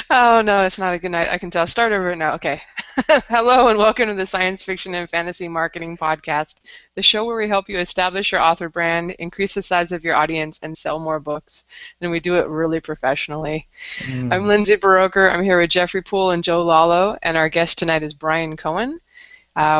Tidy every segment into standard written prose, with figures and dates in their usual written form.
Oh no, it's not a good night. I can tell. Start over now. Okay. Hello and welcome to the Science Fiction and Fantasy Marketing Podcast, the show where we help you establish your author brand, increase the size of your audience, and sell more books. And we do it really professionally. I'm Mm. Lindsay Baroker. I'm here with Jeffrey Poole and Joe Lalo, and our guest tonight is Bryan Cohen.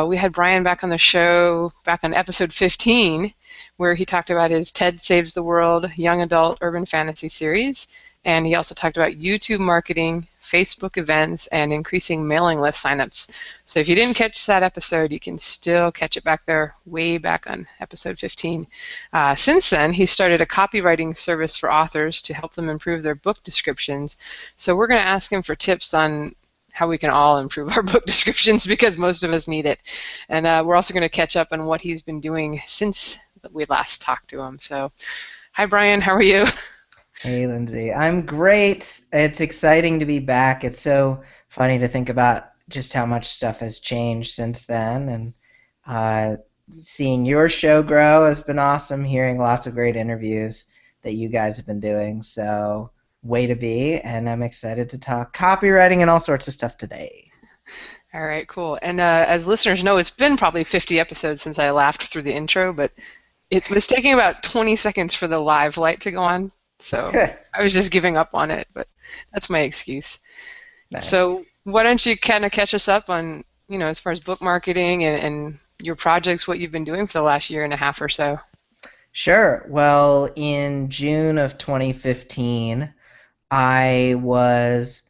We had Bryan back on the show back on episode 15, where he talked about his TED Saves the World young adult urban fantasy series. And he also talked about YouTube marketing, Facebook events, and increasing mailing list signups. So if you didn't catch that episode, you can still catch it back there, way back on episode 15. Since then, he started a copywriting service for authors to help them improve their book descriptions. So we're going to ask him for tips on how we can all improve our book descriptions because most of us need it. And we're also going to catch up on what he's been doing since we last talked to him. So, hi, Bryan. How are you? Hey, Lindsay. I'm great. It's exciting to be back. It's so funny to think about just how much stuff has changed since then. And uh, seeing your show grow has been awesome, hearing lots of great interviews that you guys have been doing. So, way to be. And I'm excited to talk copywriting and all sorts of stuff today. All right, cool. And as listeners know, it's been probably 50 episodes since I laughed through the intro, but it was taking about 20 seconds for the live light to go on. So I was just giving up on it, but that's my excuse. Nice. So why don't you kind of catch us up on, as far as book marketing and your projects, what you've been doing for the last year and a half or so? Sure. Well, in June of 2015, I was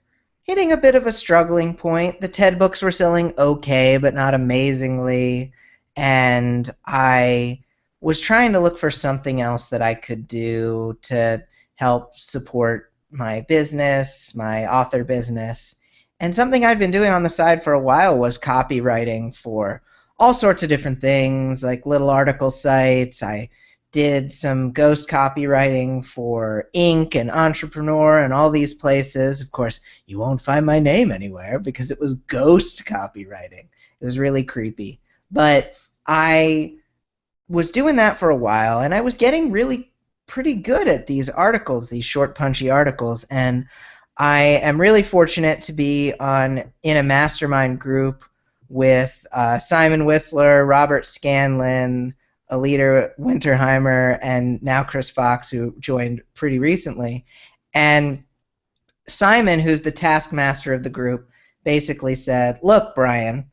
hitting a bit of a struggling point. The TED books were selling okay, but not amazingly. And I was trying to look for something else that I could do to help support my business, my author business. And something I'd been doing on the side for a while was copywriting for all sorts of different things, like little article sites. I did some ghost copywriting for Inc. and Entrepreneur and all these places. Of course, you won't find my name anywhere because it was ghost copywriting. It was really creepy. But I was doing that for a while, and I was getting really pretty good at these articles, these short, punchy articles. And I am really fortunate to be in a mastermind group with Simon Whistler, Robert Scanlon, Alita Winterheimer, and now Chris Fox, who joined pretty recently. And Simon, who's the taskmaster of the group, basically said, "Look, Bryan,"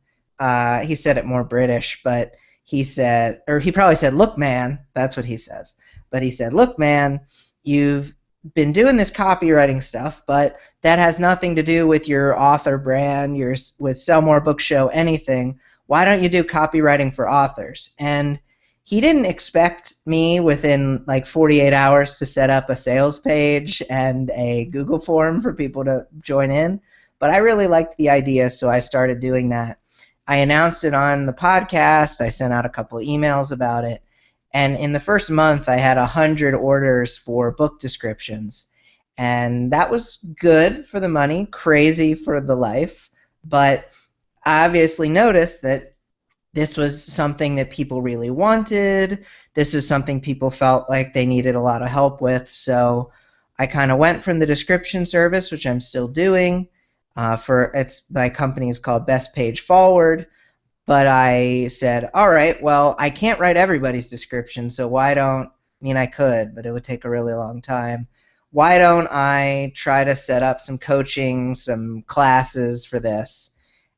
he said it more British, but he said, or he probably said, "Look, man," that's what he says. But he said, "Look, man, you've been doing this copywriting stuff, but that has nothing to do with your author brand, with Sell More Book Show, anything. Why don't you do copywriting for authors?" And he didn't expect me within like 48 hours to set up a sales page and a Google form for people to join in, but I really liked the idea, so I started doing that. I announced it on the podcast. I sent out a couple of emails about it. And in the first month, I had 100 orders for book descriptions. And that was good for the money, crazy for the life. But I obviously noticed that this was something that people really wanted. This was something people felt like they needed a lot of help with. So I kind of went from the description service, which I'm still doing. My company is called Best Page Forward. But I said, all right, well, I can't write everybody's description, so I could, but it would take a really long time. Why don't I try to set up some coaching, some classes for this?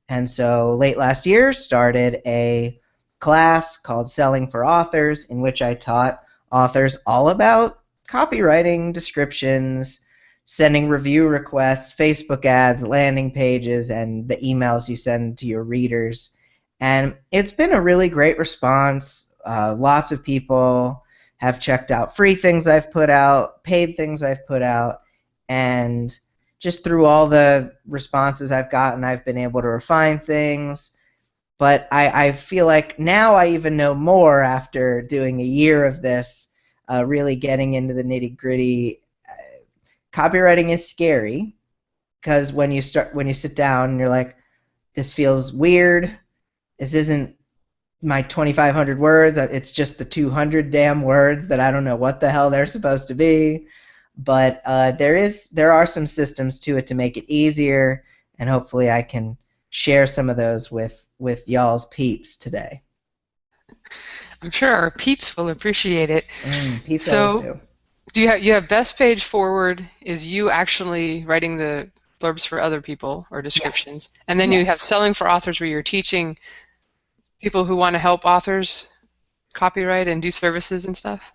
And so late last year, started a class called Selling for Authors, in which I taught authors all about copywriting, descriptions, sending review requests, Facebook ads, landing pages, and the emails you send to your readers. And it's been a really great response. Lots of people have checked out free things I've put out, paid things I've put out, and just through all the responses I've gotten, I've been able to refine things. But I feel like now I even know more after doing a year of this, really getting into the nitty-gritty. Copywriting is scary because when you sit down and you're like, this feels weird. This isn't my 2,500 words. It's just the 200 damn words that I don't know what the hell they're supposed to be. but there are some systems to it to make it easier, and hopefully I can share some of those with y'all's peeps today. I'm sure our peeps will appreciate it. Peeps always So, do. you have best page forward is you actually writing the blurbs for other people or Yes. descriptions, and then you Yeah. have selling for authors where you're teaching people who want to help authors copyright and do services and stuff.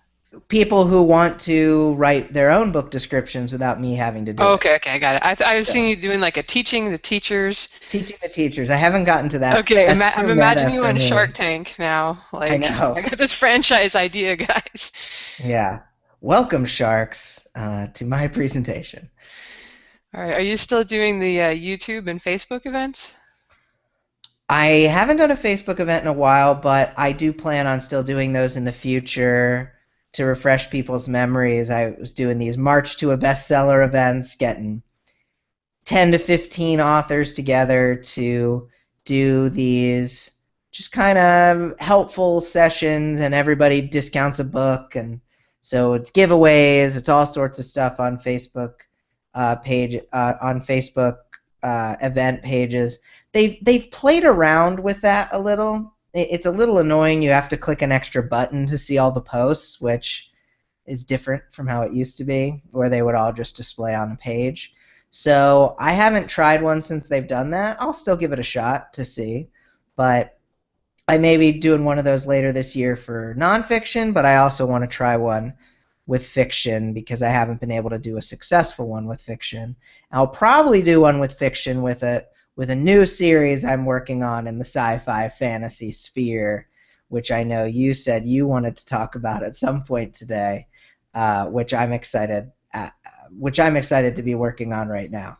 People who want to write their own book descriptions without me having to do Oh, it. okay, I got it. I was seeing So you doing like a teaching the teachers. teaching the teachers. I haven't gotten to that. Okay, That's I'm too imagining meta you for on Shark me. Tank now. I Like, I know. got this franchise idea, guys. Yeah. Welcome, sharks, to my presentation. All right, are you still doing the YouTube and Facebook events? I haven't done a Facebook event in a while, but I do plan on still doing those in the future to refresh people's memories. I was doing these March to a Bestseller events, getting 10 to 15 authors together to do these just kind of helpful sessions, and everybody discounts a book, and so it's giveaways, it's all sorts of stuff on Facebook event pages. They've played around with that a little. It's a little annoying. You have to click an extra button to see all the posts, which is different from how it used to be, where they would all just display on a page. So I haven't tried one since they've done that. I'll still give it a shot to see, but I may be doing one of those later this year for nonfiction, but I also want to try one with fiction because I haven't been able to do a successful one with fiction. I'll probably do one with fiction with a new series I'm working on in the sci-fi fantasy sphere, which I know you said you wanted to talk about at some point today, which which I'm excited to be working on right now.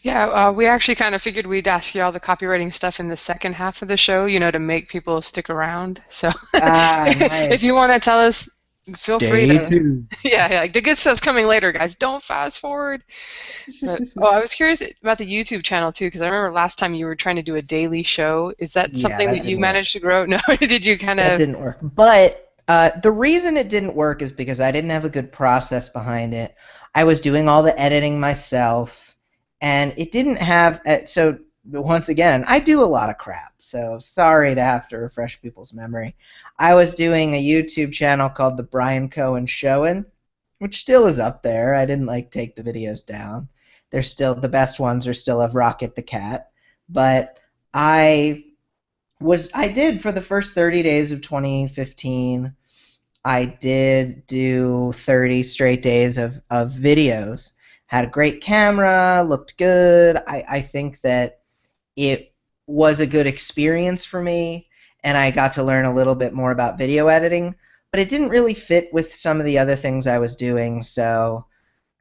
Yeah, we actually kind of figured we'd ask you all the copywriting stuff in the second half of the show, to make people stick around. So Ah, if you nice. want to tell us, feel free Stay to. tuned. Yeah, like the good stuff's coming later, guys. Don't fast forward. But I was curious about the YouTube channel too, because I remember last time you were trying to do a daily show. Is that Yeah, something that that you didn't work. managed to grow? No, did you kind That of? didn't work. But the reason it didn't work is because I didn't have a good process behind it. I was doing all the editing myself, and it didn't have. So, once again, I do a lot of crap. So, sorry to have to refresh people's memory. I was doing a YouTube channel called The Bryan Cohen Showin', which still is up there. I didn't take the videos down. They're still the best ones are still of Rocket the Cat, but I I did for the first 30 days of 2015. I did do 30 straight days of videos. Had a great camera, looked good. I think that it was a good experience for me, and I got to learn a little bit more about video editing, but it didn't really fit with some of the other things I was doing, so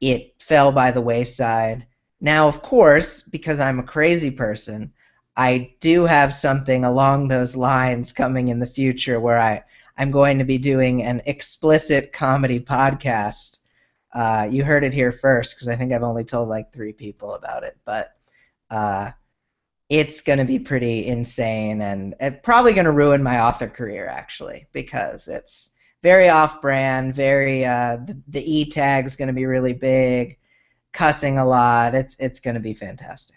it fell by the wayside. Now, of course, because I'm a crazy person, I do have something along those lines coming in the future where I'm going to be doing an explicit comedy podcast. You heard it here first because I think I've only told like 3 people about it, but uh, it's going to be pretty insane, and it's probably going to ruin my author career actually, because it's very off-brand, very the E tag's going to be really big, cussing a lot. It's going to be fantastic.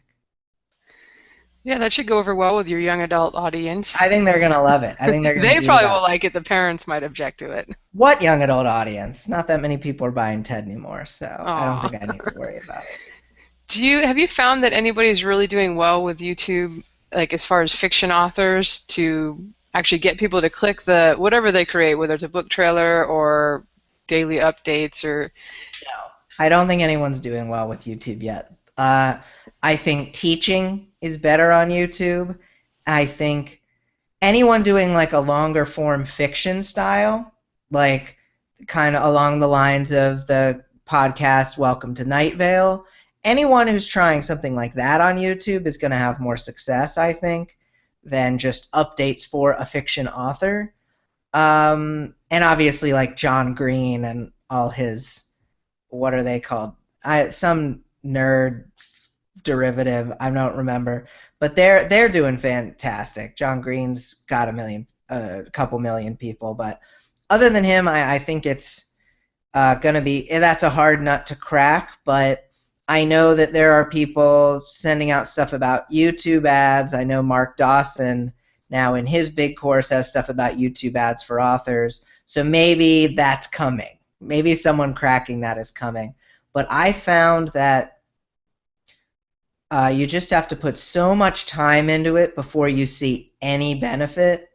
Yeah, that should go over well with your young adult audience. I think they're going to love it. I think they're going to They eat it probably will up. like it. The parents might object to it. What young adult audience? Not that many people are buying TED anymore, so I don't Aw. think I need to worry about it. Have you found that anybody's really doing well with YouTube, like as far as fiction authors, to actually get people to click the whatever they create, whether it's a book trailer or daily updates or No, I don't think anyone's doing well with YouTube yet. I think teaching is better on YouTube. I think anyone doing like a longer form fiction style, like kind of along the lines of the podcast Welcome to Night Vale, anyone who's trying something like that on YouTube is going to have more success, I think, than just updates for a fiction author. And obviously, like John Green and all his, what are they called? Some nerd derivative, I don't remember, but they're doing fantastic. John Green's got a couple million people, but other than him, I think it's gonna be that's a hard nut to crack, but I know that there are people sending out stuff about YouTube ads. I know Mark Dawson now in his big course has stuff about YouTube ads for authors. So maybe that's coming. Maybe someone cracking that is coming. But I found that you just have to put so much time into it before you see any benefit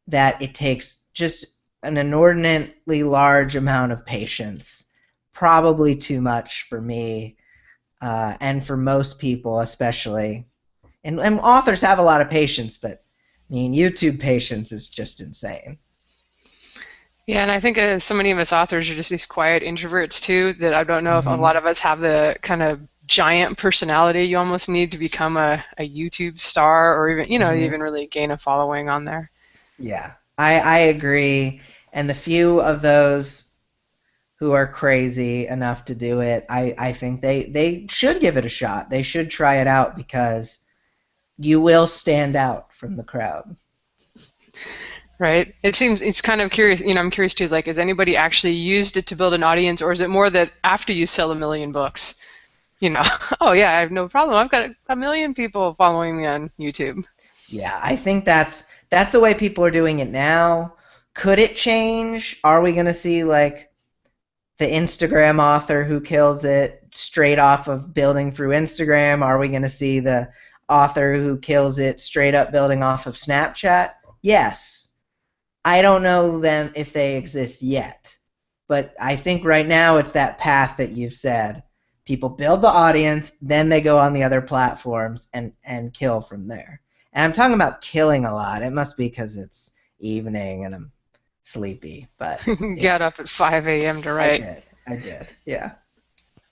that it takes just an inordinately large amount of patience. Probably too much for me, and for most people especially. And authors have a lot of patience, but I mean, YouTube patience is just insane. Yeah, and I think so many of us authors are just these quiet introverts too, that I don't know if a Hmm. lot of us have the kind of giant personality you almost need to become a YouTube star, or even, Hmm. even really gain a following on there. Yeah, I agree. And the few of those who are crazy enough to do it, I think they should give it a shot. They should try it out because you will stand out from the crowd. Right? It's kind of curious, I'm curious too, like, has anybody actually used it to build an audience, or is it more that after you sell a million books, you know, oh yeah, I have no problem. I've got a million people following me on YouTube. Yeah, I think that's the way people are doing it now. Could it change? Are we going to see like the Instagram author who kills it straight off of building through Instagram? Are we going to see the author who kills it straight up building off of Snapchat? Yes. I don't know them if they exist yet. But I think right now it's that path that you've said. People build the audience, then they go on the other platforms and kill from there. And I'm talking about killing a lot. It must be because it's evening and I'm sleepy, but it Get up at 5 a.m. to I write. did. I did. Yeah.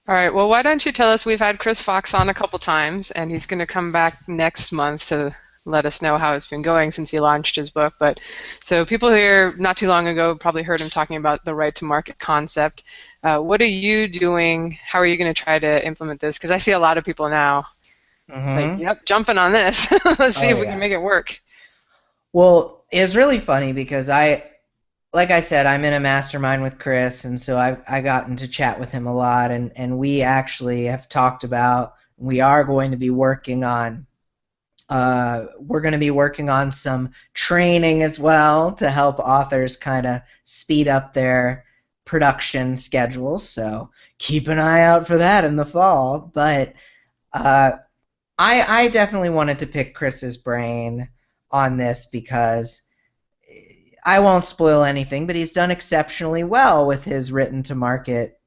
All right, well, why don't you tell us? We've had Chris Fox on a couple times, and he's going to come back next month to let us know how it's been going since he launched his book. But so people here not too long ago probably heard him talking about the right to market concept. What are you doing? How are you going to try to implement this? Because I see a lot of people now like, Mhm. yep, jumping on this. Let's see Oh if we can yeah. make it work. Well, it's really funny because like I said, I'm in a mastermind with Chris, and so I gotten to chat with him a lot, and we actually have talked about we are going to be working on we're going to be working on some training as well to help authors kind of speed up their production schedules. So keep an eye out for that in the fall. But uh, I definitely wanted to pick Chris's brain on this because I won't spoil anything, but he's done exceptionally well with his written to market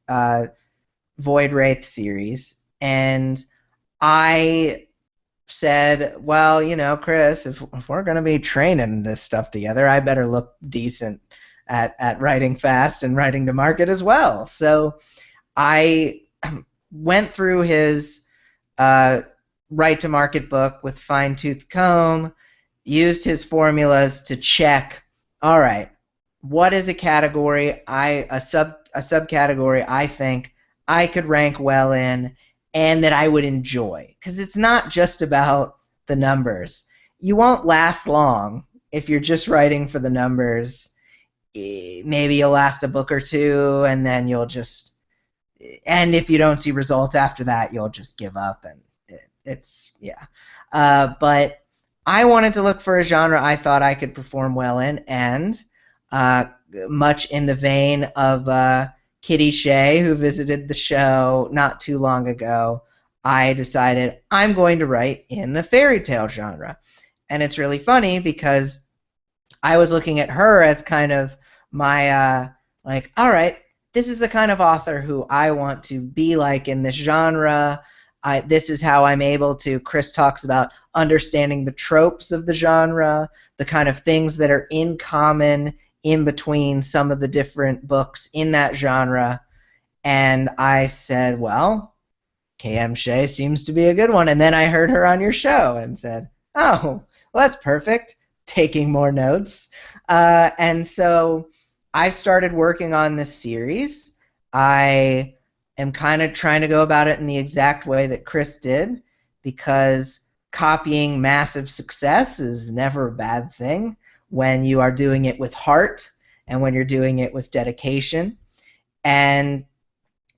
Void Wraith series. And I said, well, Chris, if we're going to be training this stuff together, I better look decent at writing fast and writing to market as well. So I went through his uh, write to market book with fine tooth comb, used his formulas to check, all right, what is a category a subcategory I think I could rank well in and that I would enjoy, because it's not just about the numbers. You won't last long if you're just writing for the numbers. Maybe you'll last a book or two, and then and if you don't see results after that, you'll just give up, and it's yeah. But I wanted to look for a genre I thought I could perform well in, and uh, much in the vein of Kitty Shea, who visited the show not too long ago, I decided I'm going to write in the fairy tale genre. And it's really funny because I was looking at her as kind of my like, all right, this is the kind of author who I want to be like in this genre. This is how I'm able to. Chris talks about understanding the tropes of the genre, the kind of things that are in common in between some of the different books in that genre. And I said, well, KM Shea seems to be a good one. And then I heard her on your show and said, oh, well, that's perfect. Taking more notes. And so I started working on this series. I am kind of trying to go about it in the exact way that Chris did, because copying massive success is never a bad thing when you are doing it with heart and when you're doing it with dedication. And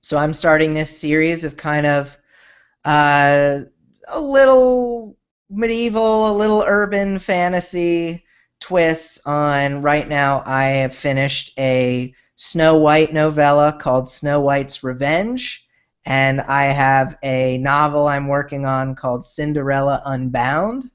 so I'm starting this series of kind of uh, a little medieval, a little urban fantasy twists on. Right now, I have finished a Snow White novella called Snow White's Revenge, and I have a novel I'm working on called Cinderella Unbound,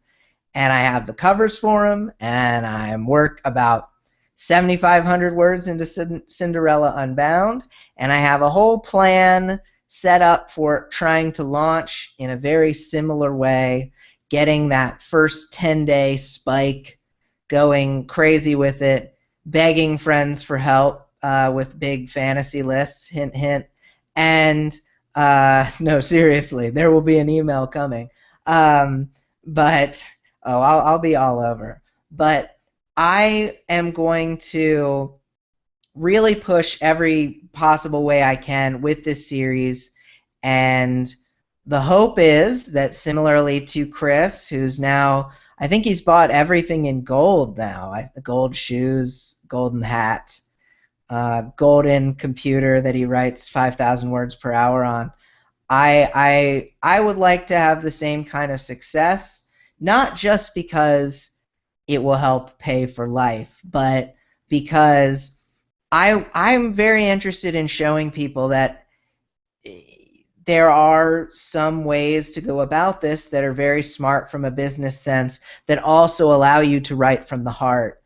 and I have the covers for them, and I'm about 7,500 words into Cinderella Unbound, and I have a whole plan set up for trying to launch in a very similar way, getting that first 10-day spike, going crazy with it, begging friends for help with big fantasy lists, hint, hint, and no, seriously, there will be an email coming. But oh, I'll be all over. But I am going to really push every possible way I can with this series. And the hope is that, similarly to Chris, who's now, I think he's bought everything in gold now. Gold shoes, golden hat, golden computer that he writes 5,000 words per hour on. I would like to have the same kind of success, not just because it will help pay for life, but because I'm very interested in showing people that there are some ways to go about this that are very smart from a business sense that also allow you to write from the heart.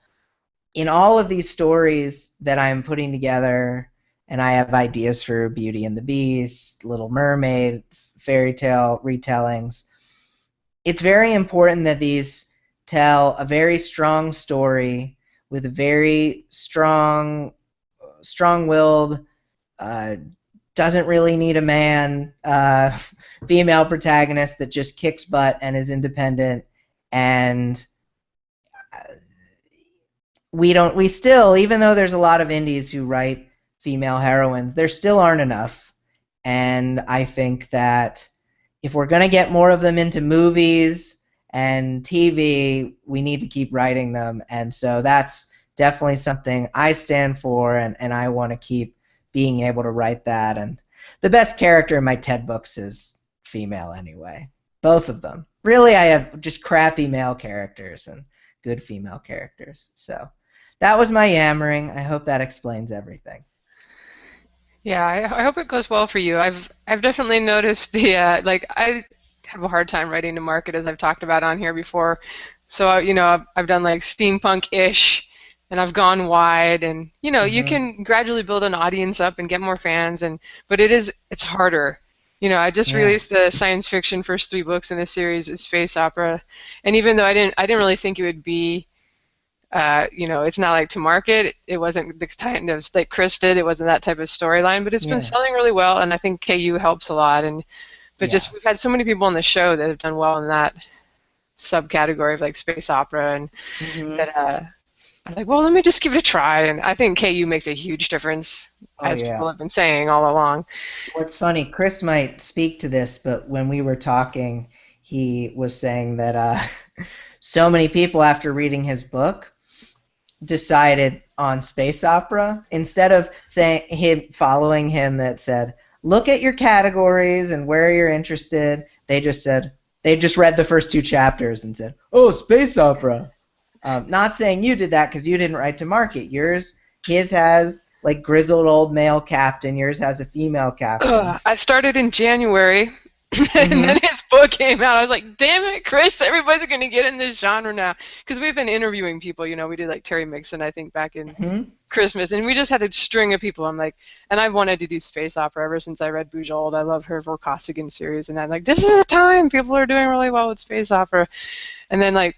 In all of these stories that I'm putting together, and I have ideas for Beauty and the Beast, Little Mermaid, fairy tale retellings, it's very important that these tell a very strong story with a very strong-willed, doesn't really need a man, female protagonist that just kicks butt and is independent. And we still, even though there's a lot of indies who write female heroines, there still aren't enough. And I think that if we're going to get more of them into movies and TV, we need to keep writing them. And so that's definitely something I stand for, and I want to keep being able to write that. And the best character in my TED books is female anyway. Both of them. Really, I have just crappy male characters and good female characters. So that was my yammering. I hope that explains everything. Yeah, I hope it goes well for you. I've definitely noticed the like I have a hard time writing to market, as I've talked about on here before. So I've done like steampunk-ish, and I've gone wide, and you Mm-hmm. can gradually build an audience up and get more fans, but it's harder. I just Yeah. released the science fiction first three books in the series, it's space opera, and even though I didn't really think it would be it's not like to market. It wasn't the kind of like Chris did. It wasn't that type of storyline, but it's been Yeah. selling really well, and I think KU helps a lot. But Yeah. just we've had so many people on the show that have done well in that subcategory of like space opera, and Mm-hmm. that I was like, well, let me just give it a try. And I think KU makes a huge difference, Oh, as people yeah. have been saying all along. What's funny, Chris might speak to this, but when we were talking, he was saying that so many people, after reading his book, decided on space opera instead of saying him following him that said, look at your categories and where you're interested. They just read the first two chapters and said, oh, space opera. Not saying you did that because you didn't write to market. His has like grizzled old male captain. Yours has a female captain. I started in January, and then Mm-hmm. his book came out. I was like, damn it, Chris, everybody's going to get in this genre now. Because we've been interviewing people, we did like Terry Mixon, I think, back in Mm-hmm. Christmas, and we just had a string of people. I'm like, and I've wanted to do space opera ever since I read Bujold. I love her Vorkosigan series, and I'm like, this is the time. People are doing really well with space opera. And then like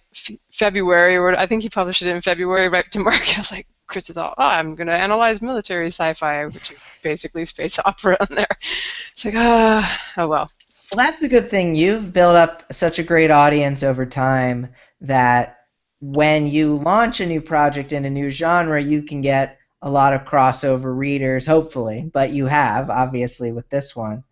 February, or I think he published it in February, right to market. I was like, Chris is all, oh, I'm going to analyze military sci-fi, which is basically space opera on there. It's like, oh well. Well, that's the good thing. You've built up such a great audience over time that when you launch a new project in a new genre, you can get a lot of crossover readers, hopefully, but you have, obviously, with this one.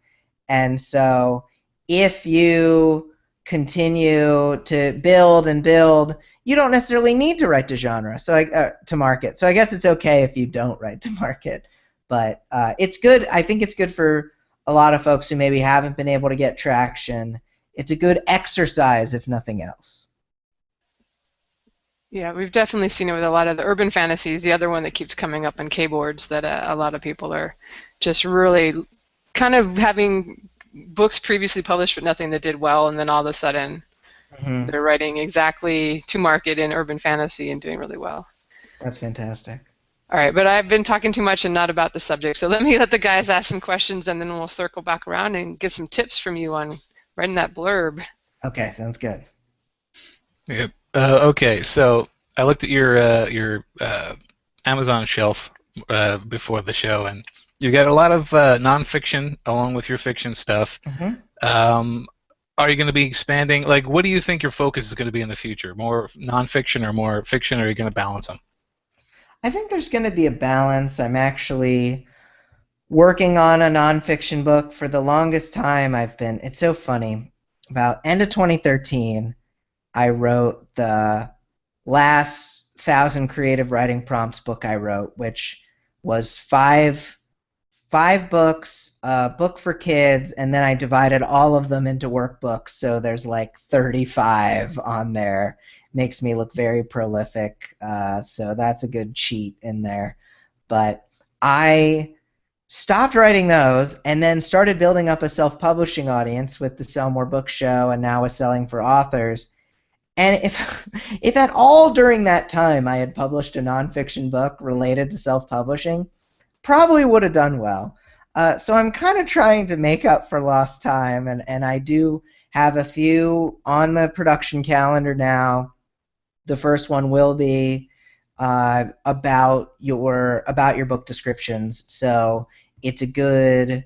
And so if you continue to build and build, you don't necessarily need to write to genre, to market. So I guess it's okay if you don't write to market. But it's good. I think it's good for a lot of folks who maybe haven't been able to get traction. It's a good exercise, if nothing else. Yeah, we've definitely seen it with a lot of the urban fantasies. The other one that keeps coming up on keyboards that a lot of people are just really kind of having books previously published but nothing that did well, and then all of a sudden Mm-hmm. they're writing exactly to market in urban fantasy and doing really well. That's fantastic. All right, but I've been talking too much and not about the subject, so let the guys ask some questions and then we'll circle back around and get some tips from you on writing that blurb. Okay, sounds good. Yep. Okay, so I looked at your Amazon shelf before the show, and you got a lot of nonfiction along with your fiction stuff. Mm-hmm. Are you going to be expanding? Like, what do you think your focus is going to be in the future? More nonfiction or more fiction, or are you going to balance them? I think there's going to be a balance. I'm actually working on a nonfiction book. For the longest time, it's so funny. About end of 2013, I wrote the last 1,000 creative writing prompts book I wrote, which was five books, a book for kids, and then I divided all of them into workbooks, so there's like 35 on there. Makes me look very prolific, so that's a good cheat in there. But I stopped writing those and then started building up a self-publishing audience with the Sell More Books show and now with Selling for Authors. And if at all during that time I had published a nonfiction book related to self-publishing, probably would have done well. So I'm kind of trying to make up for lost time, and I do have a few on the production calendar now. The first one will be about your book descriptions, so it's a good.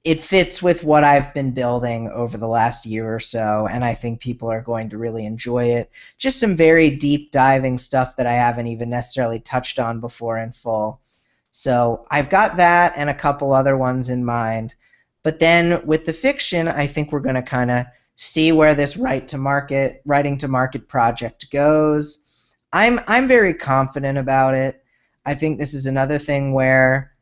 It fits with what I've been building over the last year or so, and I think people are going to really enjoy it. Just some very deep diving stuff that I haven't even necessarily touched on before in full. So I've got that and a couple other ones in mind. But then with the fiction, I think we're going to kind of see where this writing to market project goes. I'm very confident about it. I think this is another thing where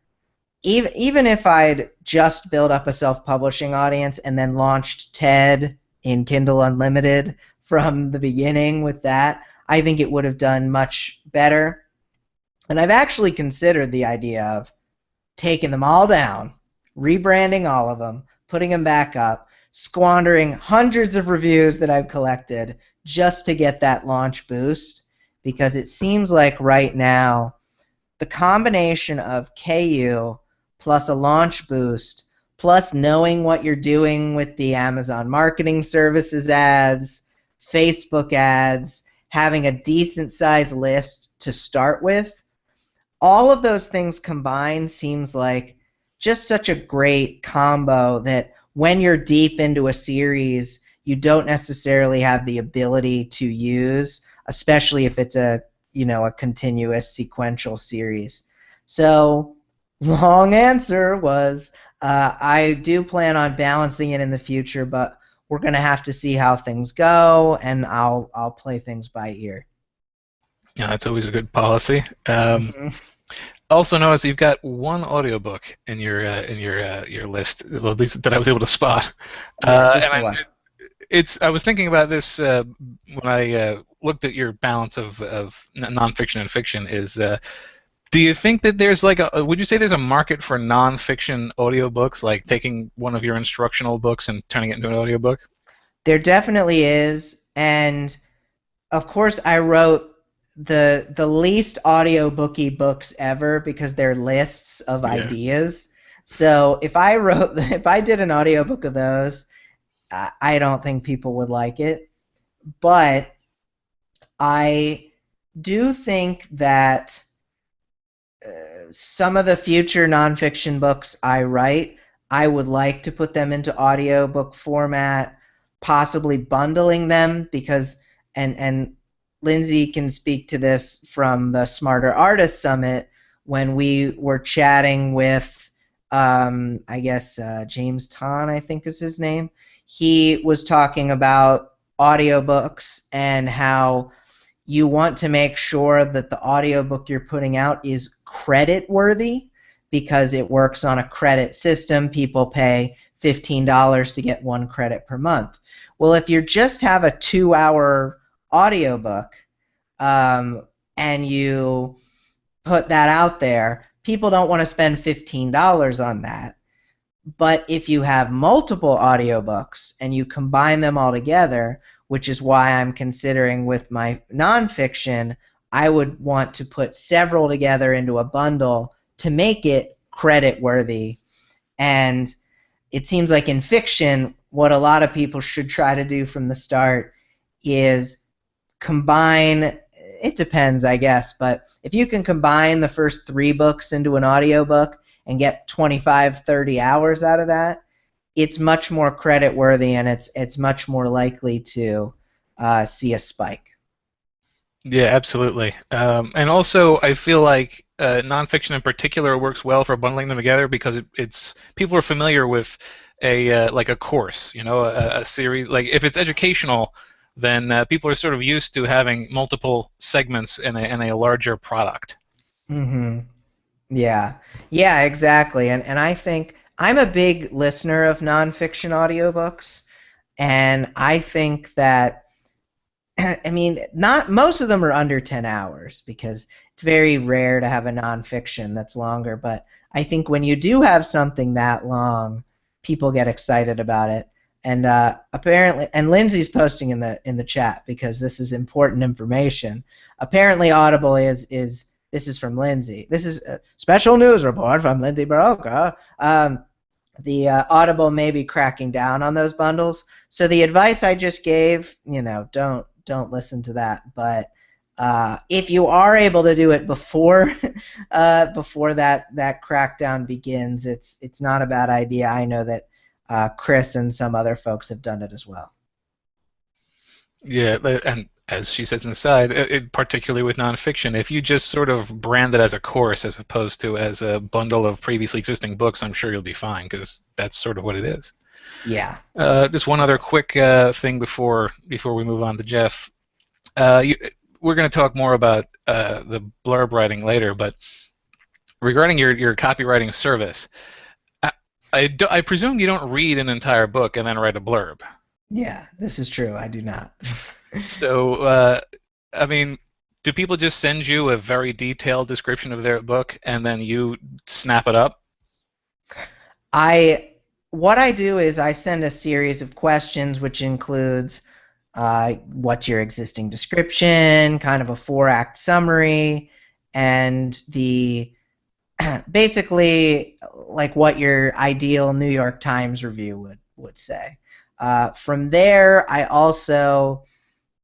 even if I'd just built up a self-publishing audience and then launched TED in Kindle Unlimited from the beginning with that, I think it would have done much better. And I've actually considered the idea of taking them all down, rebranding all of them, putting them back up, squandering hundreds of reviews that I've collected just to get that launch boost, because it seems like right now the combination of KU plus a launch boost plus knowing what you're doing with the Amazon Marketing Services ads, Facebook ads, having a decent sized list to start with, all of those things combined seems like just such a great combo that when you're deep into a series, you don't necessarily have the ability to use, especially if it's a continuous sequential series. So, long answer was I do plan on balancing it in the future, but we're going to have to see how things go, and I'll play things by ear. Yeah, that's always a good policy. Mm-hmm. Also notice you've got one audiobook in your list, well, at least that I was able to spot. Yeah, just the one. I was thinking about this when I looked at your balance of nonfiction and fiction. Do you think that there's would you say there's a market for nonfiction audiobooks, like taking one of your instructional books and turning it into an audiobook? There definitely is, and of course I wrote the least audiobooky books ever because they're lists of ideas. So if I did an audiobook of those, I don't think people would like it. But I do think that some of the future nonfiction books I write, I would like to put them into audiobook format, possibly bundling them, because and Lindsay can speak to this from the Smarter Artist Summit when we were chatting with James Ton, I think is his name. He was talking about audiobooks and how you want to make sure that the audiobook you're putting out is credit worthy. because it works on a credit system. People pay $15 to get 1 credit per month. Well, if you just have a 2-hour audiobook and you put that out there, people don't want to spend $15 on that. But if you have multiple audiobooks and you combine them all together, which is why I'm considering with my nonfiction, I would want to put several together into a bundle to make it credit worthy. And it seems like in fiction, what a lot of people should try to do from the start is combine, it depends, I guess, but if you can combine the first 3 books into an audiobook and get 25, 30 hours out of that, it's much more credit worthy, and it's much more likely to see a spike. Yeah, absolutely. And also, I feel like nonfiction in particular works well for bundling them together because it's people are familiar with a like a course, a series. Like if it's educational, then people are sort of used to having multiple segments in a larger product. Mm-hmm. Yeah, exactly. And I think I'm a big listener of nonfiction audiobooks, and I think that I mean, not most of them are under 10 hours because it's very rare to have a nonfiction that's longer. But I think when you do have something that long, people get excited about it. And apparently, and Lindsay's posting in the chat because this is important information. Apparently, Audible is this is from Lindsay. This is a special news report from Lindsay Baroka. The Audible may be cracking down on those bundles. So the advice I just gave, don't listen to that. But if you are able to do it before before that crackdown begins, it's not a bad idea. I know that Chris and some other folks have done it as well. Yeah, and as she says inside, particularly with nonfiction, if you just sort of brand it as a course as opposed to as a bundle of previously existing books, I'm sure you'll be fine because that's sort of what it is. Yeah. Just one other quick thing before we move on to Jeff. We're going to talk more about the blurb writing later, but regarding your copywriting service, I presume you don't read an entire book and then write a blurb. Yeah, this is true. I do not. So, I mean, do people just send you a very detailed description of their book and then you snap it up? What I do is I send a series of questions, which includes what's your existing description, kind of a 4-act summary, and the basically like what your ideal New York Times review would say. From there, I also,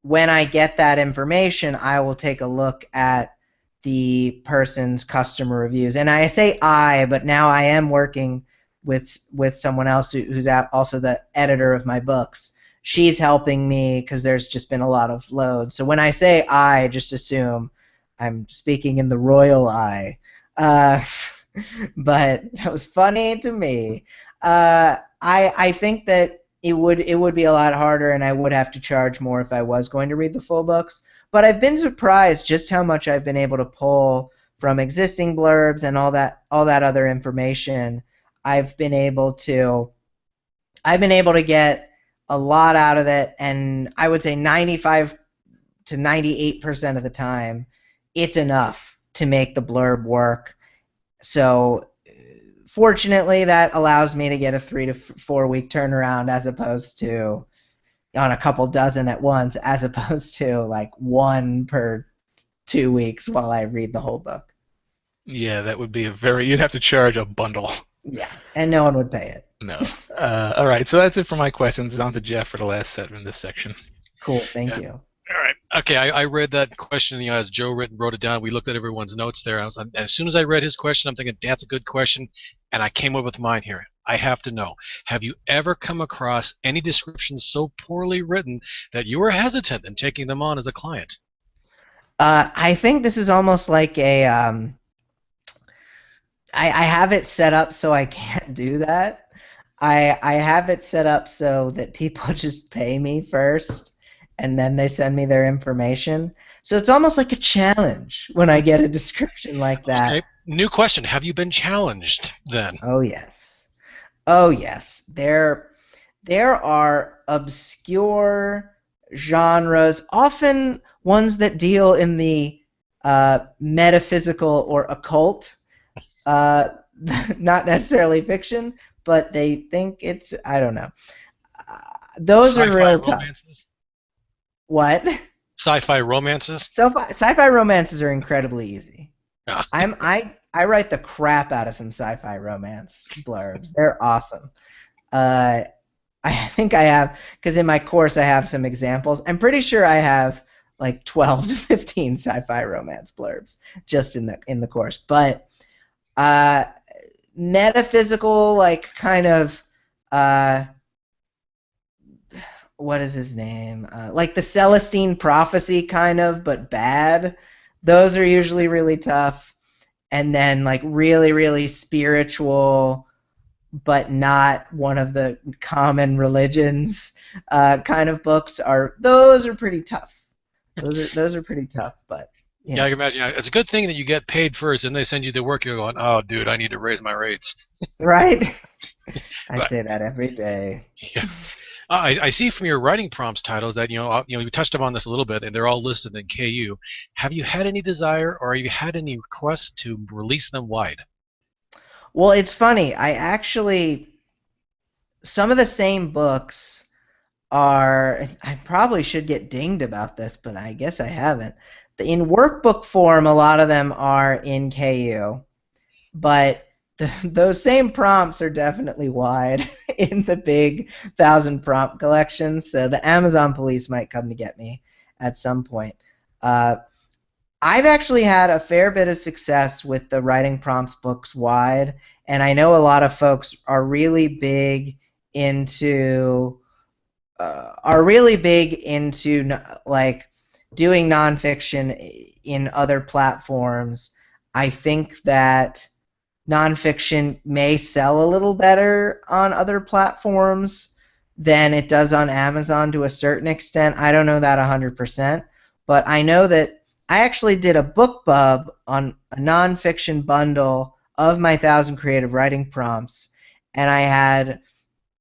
when I get that information, I will take a look at the person's customer reviews. And I say I, but now I am working with someone else who's also the editor of my books. She's helping me because there's just been a lot of load. So when I say I, just assume I'm speaking in the royal I. But that was funny to me. I think that it would be a lot harder, and I would have to charge more if I was going to read the full books. But I've been surprised just how much I've been able to pull from existing blurbs and all that other information. I've been able to get a lot out of it, and I would say 95 to 98% of the time, it's enough to make the blurb work. So fortunately, that allows me to get a 3 to 4 week turnaround as opposed to on a couple dozen at once, as opposed to like 1 per 2 weeks while I read the whole book. Yeah, that would be you'd have to charge a bundle. Yeah, and no one would pay it. No. All right, so that's it for my questions. On to Jeff for the last set in this section. Cool, thank you. All right. Okay, I read that question, as Joe wrote it down. We looked at everyone's notes there. As soon as I read his question, I'm thinking, that's a good question, and I came up with mine here. I have to know, have you ever come across any descriptions so poorly written that you were hesitant in taking them on as a client? I think this is almost like a I have it set up so I can't do that. I have it set up so that people just pay me first, and then they send me their information. So it's almost like a challenge when I get a description like that. Okay. New question: have you been challenged then? Oh yes. Oh yes. There are obscure genres, often ones that deal in the metaphysical or occult, uh, not necessarily fiction, but they think it's, I don't know. Uh, those are Sci-fi real tough. romances. What? Sci-fi romances. Sci-fi romances are incredibly easy. Ah, I write the crap out of some sci-fi romance blurbs. They're awesome. Uh, I think I have, because in my course I have some examples. I'm pretty sure I have like 12 to 15 sci-fi romance blurbs just in the course. But uh, metaphysical, like kind of, uh, what is his name? Like the Celestine Prophecy kind of, but bad. Those are usually really tough. And then like really, really spiritual, but not one of the common religions kind of books those are pretty tough. Those are pretty tough, but you yeah, I know, can imagine. Yeah, it's a good thing that you get paid first, and they send you the work. You're going, oh, dude, I need to raise my rates. right? I But say that every day. yeah, I see from your writing prompts titles that you touched upon this a little bit, and they're all listed in KU. Have you had any desire, or have you had any requests to release them wide? Well, it's funny. I actually some of the same books are. I probably should get dinged about this, but I guess I haven't. In workbook form, a lot of them are in KU, but those same prompts are definitely wide in the big 1,000 prompt collections. So the Amazon police might come to get me at some point. Uh, I've actually had a fair bit of success with the writing prompts books wide, and I know a lot of folks into are really big into like doing nonfiction in other platforms. I think that nonfiction may sell a little better on other platforms than it does on Amazon to a certain extent. I don't know that 100%, but I know that I actually did a BookBub on a nonfiction bundle of my 1,000 creative writing prompts, and I had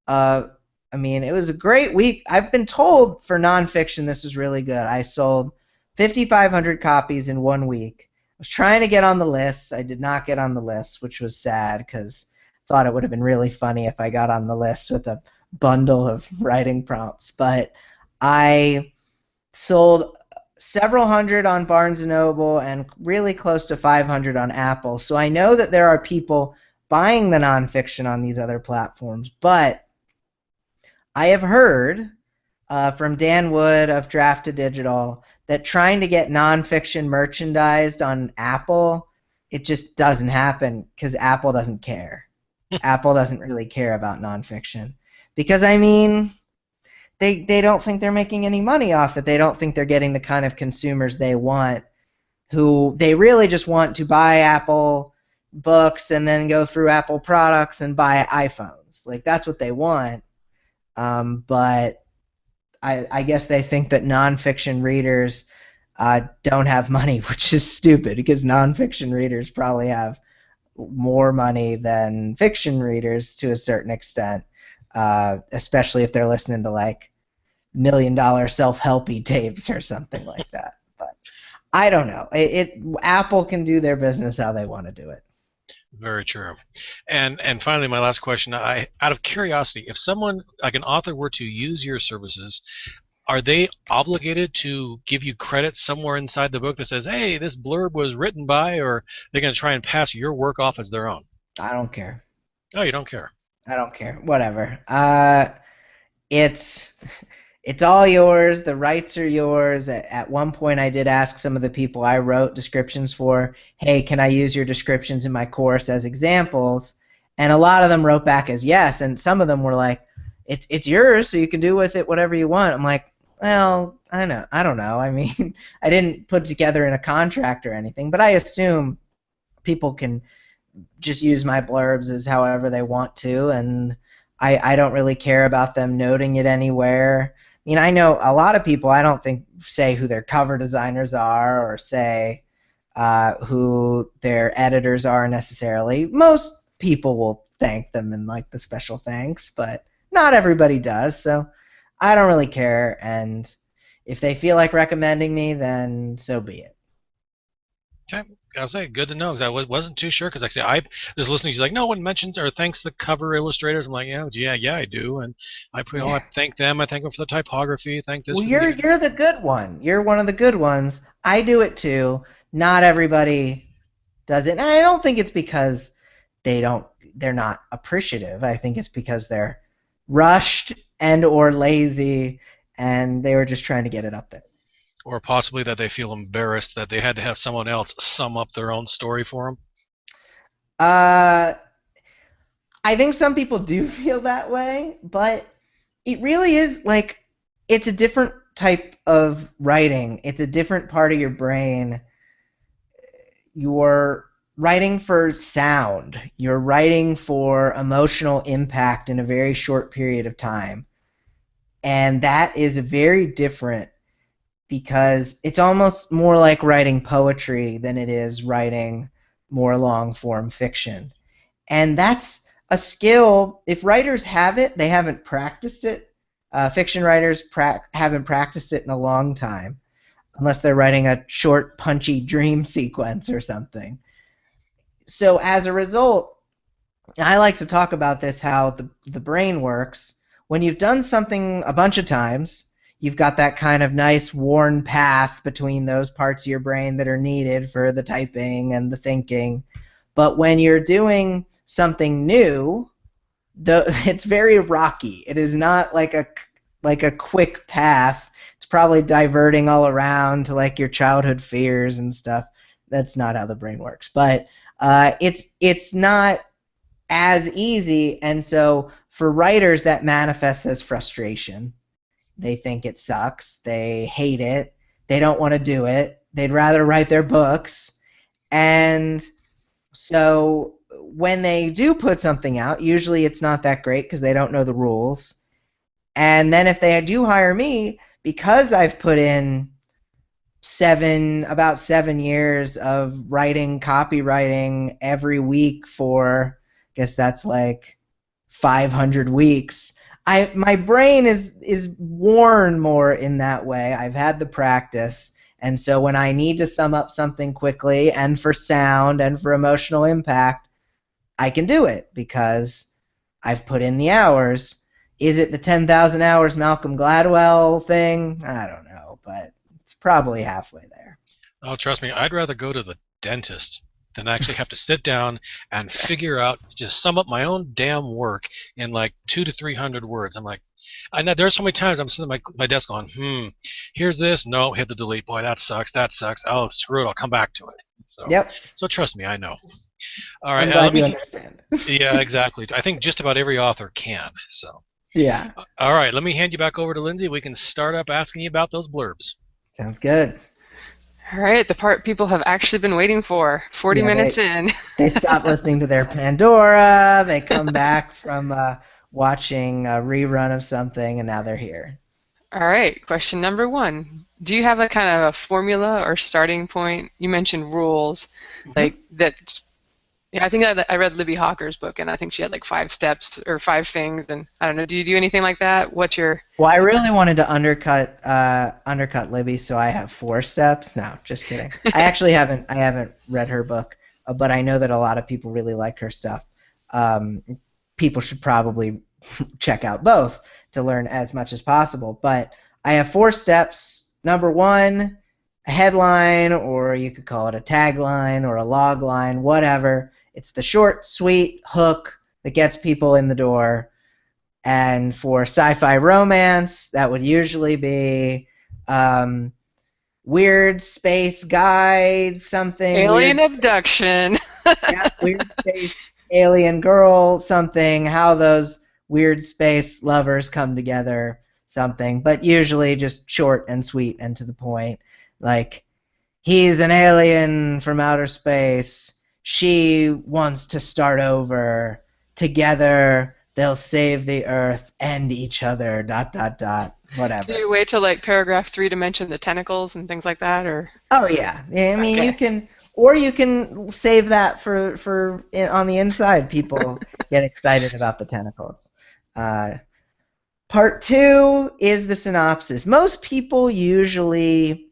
uh, I mean, it was a great week. I've been told for nonfiction this is really good. I sold 5,500 copies in 1 week. I was trying to get on the list. I did not get on the list, which was sad because I thought it would have been really funny if I got on the list with a bundle of writing prompts. But I sold several hundred on Barnes& Noble and really close to 500 on Apple. So I know that there are people buying the nonfiction on these other platforms, but I have heard from Dan Wood of Draft to Digital that trying to get nonfiction merchandised on Apple, it just doesn't happen because Apple doesn't care. Apple doesn't really care about nonfiction because, I mean, they don't think they're making any money off it. They don't think they're getting the kind of consumers they want, who they really just want to buy Apple books and then go through Apple products and buy iPhones. Like, that's what they want. But I guess they think that nonfiction readers don't have money, which is stupid because nonfiction readers probably have more money than fiction readers to a certain extent, especially if they're listening to like $1 million self-helpy tapes or something like that. But I don't know. Apple can do their business how they want to do it. Very true. And finally, my last question: out of curiosity, if someone like an author were to use your services, are they obligated to give you credit somewhere inside the book that says, "Hey, this blurb was written by," or they're going to try and pass your work off as their own? I don't care. Oh, you don't care. I don't care. Whatever. It's it's all yours. The rights are yours. At one point, I did ask some of the people I wrote descriptions for, hey, can I use your descriptions in my course as examples? And a lot of them wrote back as yes, and some of them were like, it's yours, so you can do with it whatever you want. I'm like, well, I don't know. I mean, I didn't put it together in a contract or anything, but I assume people can just use my blurbs as however they want to, and I don't really care about them noting it anywhere. I mean, I know a lot of people I don't think say who their cover designers are or say who their editors are necessarily. Most people will thank them in like the special thanks, but not everybody does. So I don't really care, and if they feel like recommending me, then so be it. Okay, I'll say good to know because I wasn't too sure because like I say I was listening. She's like, no one mentions or thanks the cover illustrators. I'm like, yeah, I do, and I put I Yeah. thank them. I thank them for the typography. Thank this Well, for the you're the good one. You're one of the good ones. I do it too. Not everybody does it, and I don't think it's because they're not appreciative. I think it's because they're rushed and or lazy, and they were just trying to get it up there. or possibly that they feel embarrassed that they had to have someone else sum up their own story for them. Uh, I think some people do feel that way, but it really is like it's a different type of writing. It's a different part of your brain. You're writing for sound. You're writing for emotional impact in a very short period of time. And that is very different because it's almost more like writing poetry than it is writing more long form fiction. And that's a skill. If writers have it, they haven't practiced it. Fiction writers haven't practiced it in a long time, unless they're writing a short, punchy dream sequence or something. So as a result, I like to talk about this, how the brain works. When you've done something a bunch of times, you've got that kind of nice worn path between those parts of your brain that are needed for the typing and the thinking. But when you're doing something new, it's very rocky. It is not like a quick path. It's probably diverting all around to like your childhood fears and stuff. That's not how the brain works. But it's not as easy, and so for writers that manifests as frustration. They think it sucks. They hate it. They don't want to do it. They'd rather write their books. And so when they do put something out, usually it's not that great because they don't know the rules. And then if they do hire me, because I've put in about 7 years of writing copywriting every week for, I guess that's like 500 weeks. My brain is worn more in that way. I've had the practice, and so when I need to sum up something quickly and for sound and for emotional impact, I can do it because I've put in the hours. Is it the 10,000 hours Malcolm Gladwell thing? I don't know, but it's probably halfway there. Oh, trust me, I'd rather go to the dentist than actually have to sit down and figure out, just sum up my own damn work in like 200 to 300 words. I'm like, I know there's so many times I'm sitting at my desk going, here's this, no, hit the delete. Boy, that sucks. Oh, screw it, I'll come back to it. Yep. So trust me, I know. All right, I'm glad you understand. Yeah, exactly. I think just about every author can. So. Yeah. All right, let me hand you back over to Lindsay. We can start up asking you about those blurbs. Sounds good. All right, the part people have actually been waiting for. 40 minutes in. They stop listening to their Pandora. They come back from watching a rerun of something, and now they're here. All right, question number 1. Do you have a kind of a formula or starting point? You mentioned rules, like that. Yeah, I think I read Libby Hawker's book, and I think she had like 5 steps or 5 things, and I don't know. Do you do anything like that? What's your? Well, I really wanted to undercut Libby, so I have 4 steps. No, just kidding. I actually haven't read her book, but I know that a lot of people really like her stuff. People should probably check out both to learn as much as possible. But I have 4 steps. Number 1, a headline, or you could call it a tagline or a log line, whatever. It's the short, sweet hook that gets people in the door. And for sci-fi romance, that would usually be weird space guy, something. Alien abduction. Yeah, weird space alien girl, something. How those weird space lovers come together, something. But usually just short and sweet and to the point. Like, he's an alien from outer space. She wants to start over. Together, they'll save the Earth and each other, ... whatever. Do you wait till like paragraph 3 to mention the tentacles and things like that, or? Oh, yeah. I mean, Okay. you can... Or you can save that for on the inside. People get excited about the tentacles. Part 2 is the synopsis. Most people usually,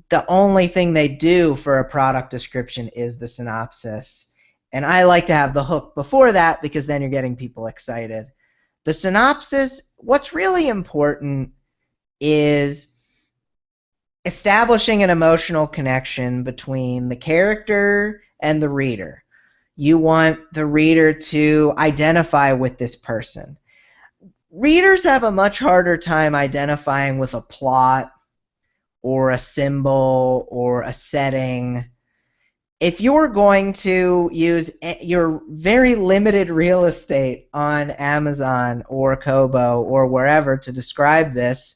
the only thing they do for a product description is the synopsis. And I like to have the hook before that because then you're getting people excited. The synopsis, what's really important is establishing an emotional connection between the character and the reader. You want the reader to identify with this person. Readers have a much harder time identifying with a plot or a symbol or a setting. If you're going to use your very limited real estate on Amazon or Kobo or wherever to describe this,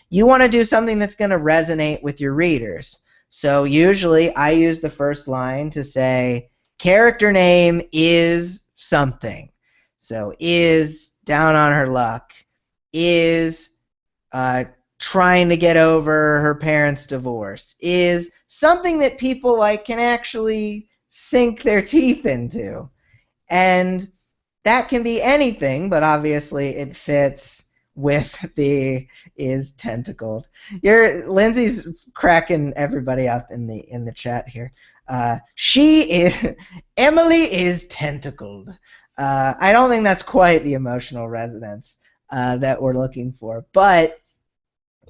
you want to do something that's going to resonate with your readers. So usually I use the first line to say, character name is something. So is down on her luck, is trying to get over her parents' divorce, is something that people can actually sink their teeth into. And that can be anything, but obviously it fits with the is tentacled. Lindsay's cracking everybody up in the chat here. Emily is tentacled. I don't think that's quite the emotional resonance that we're looking for. But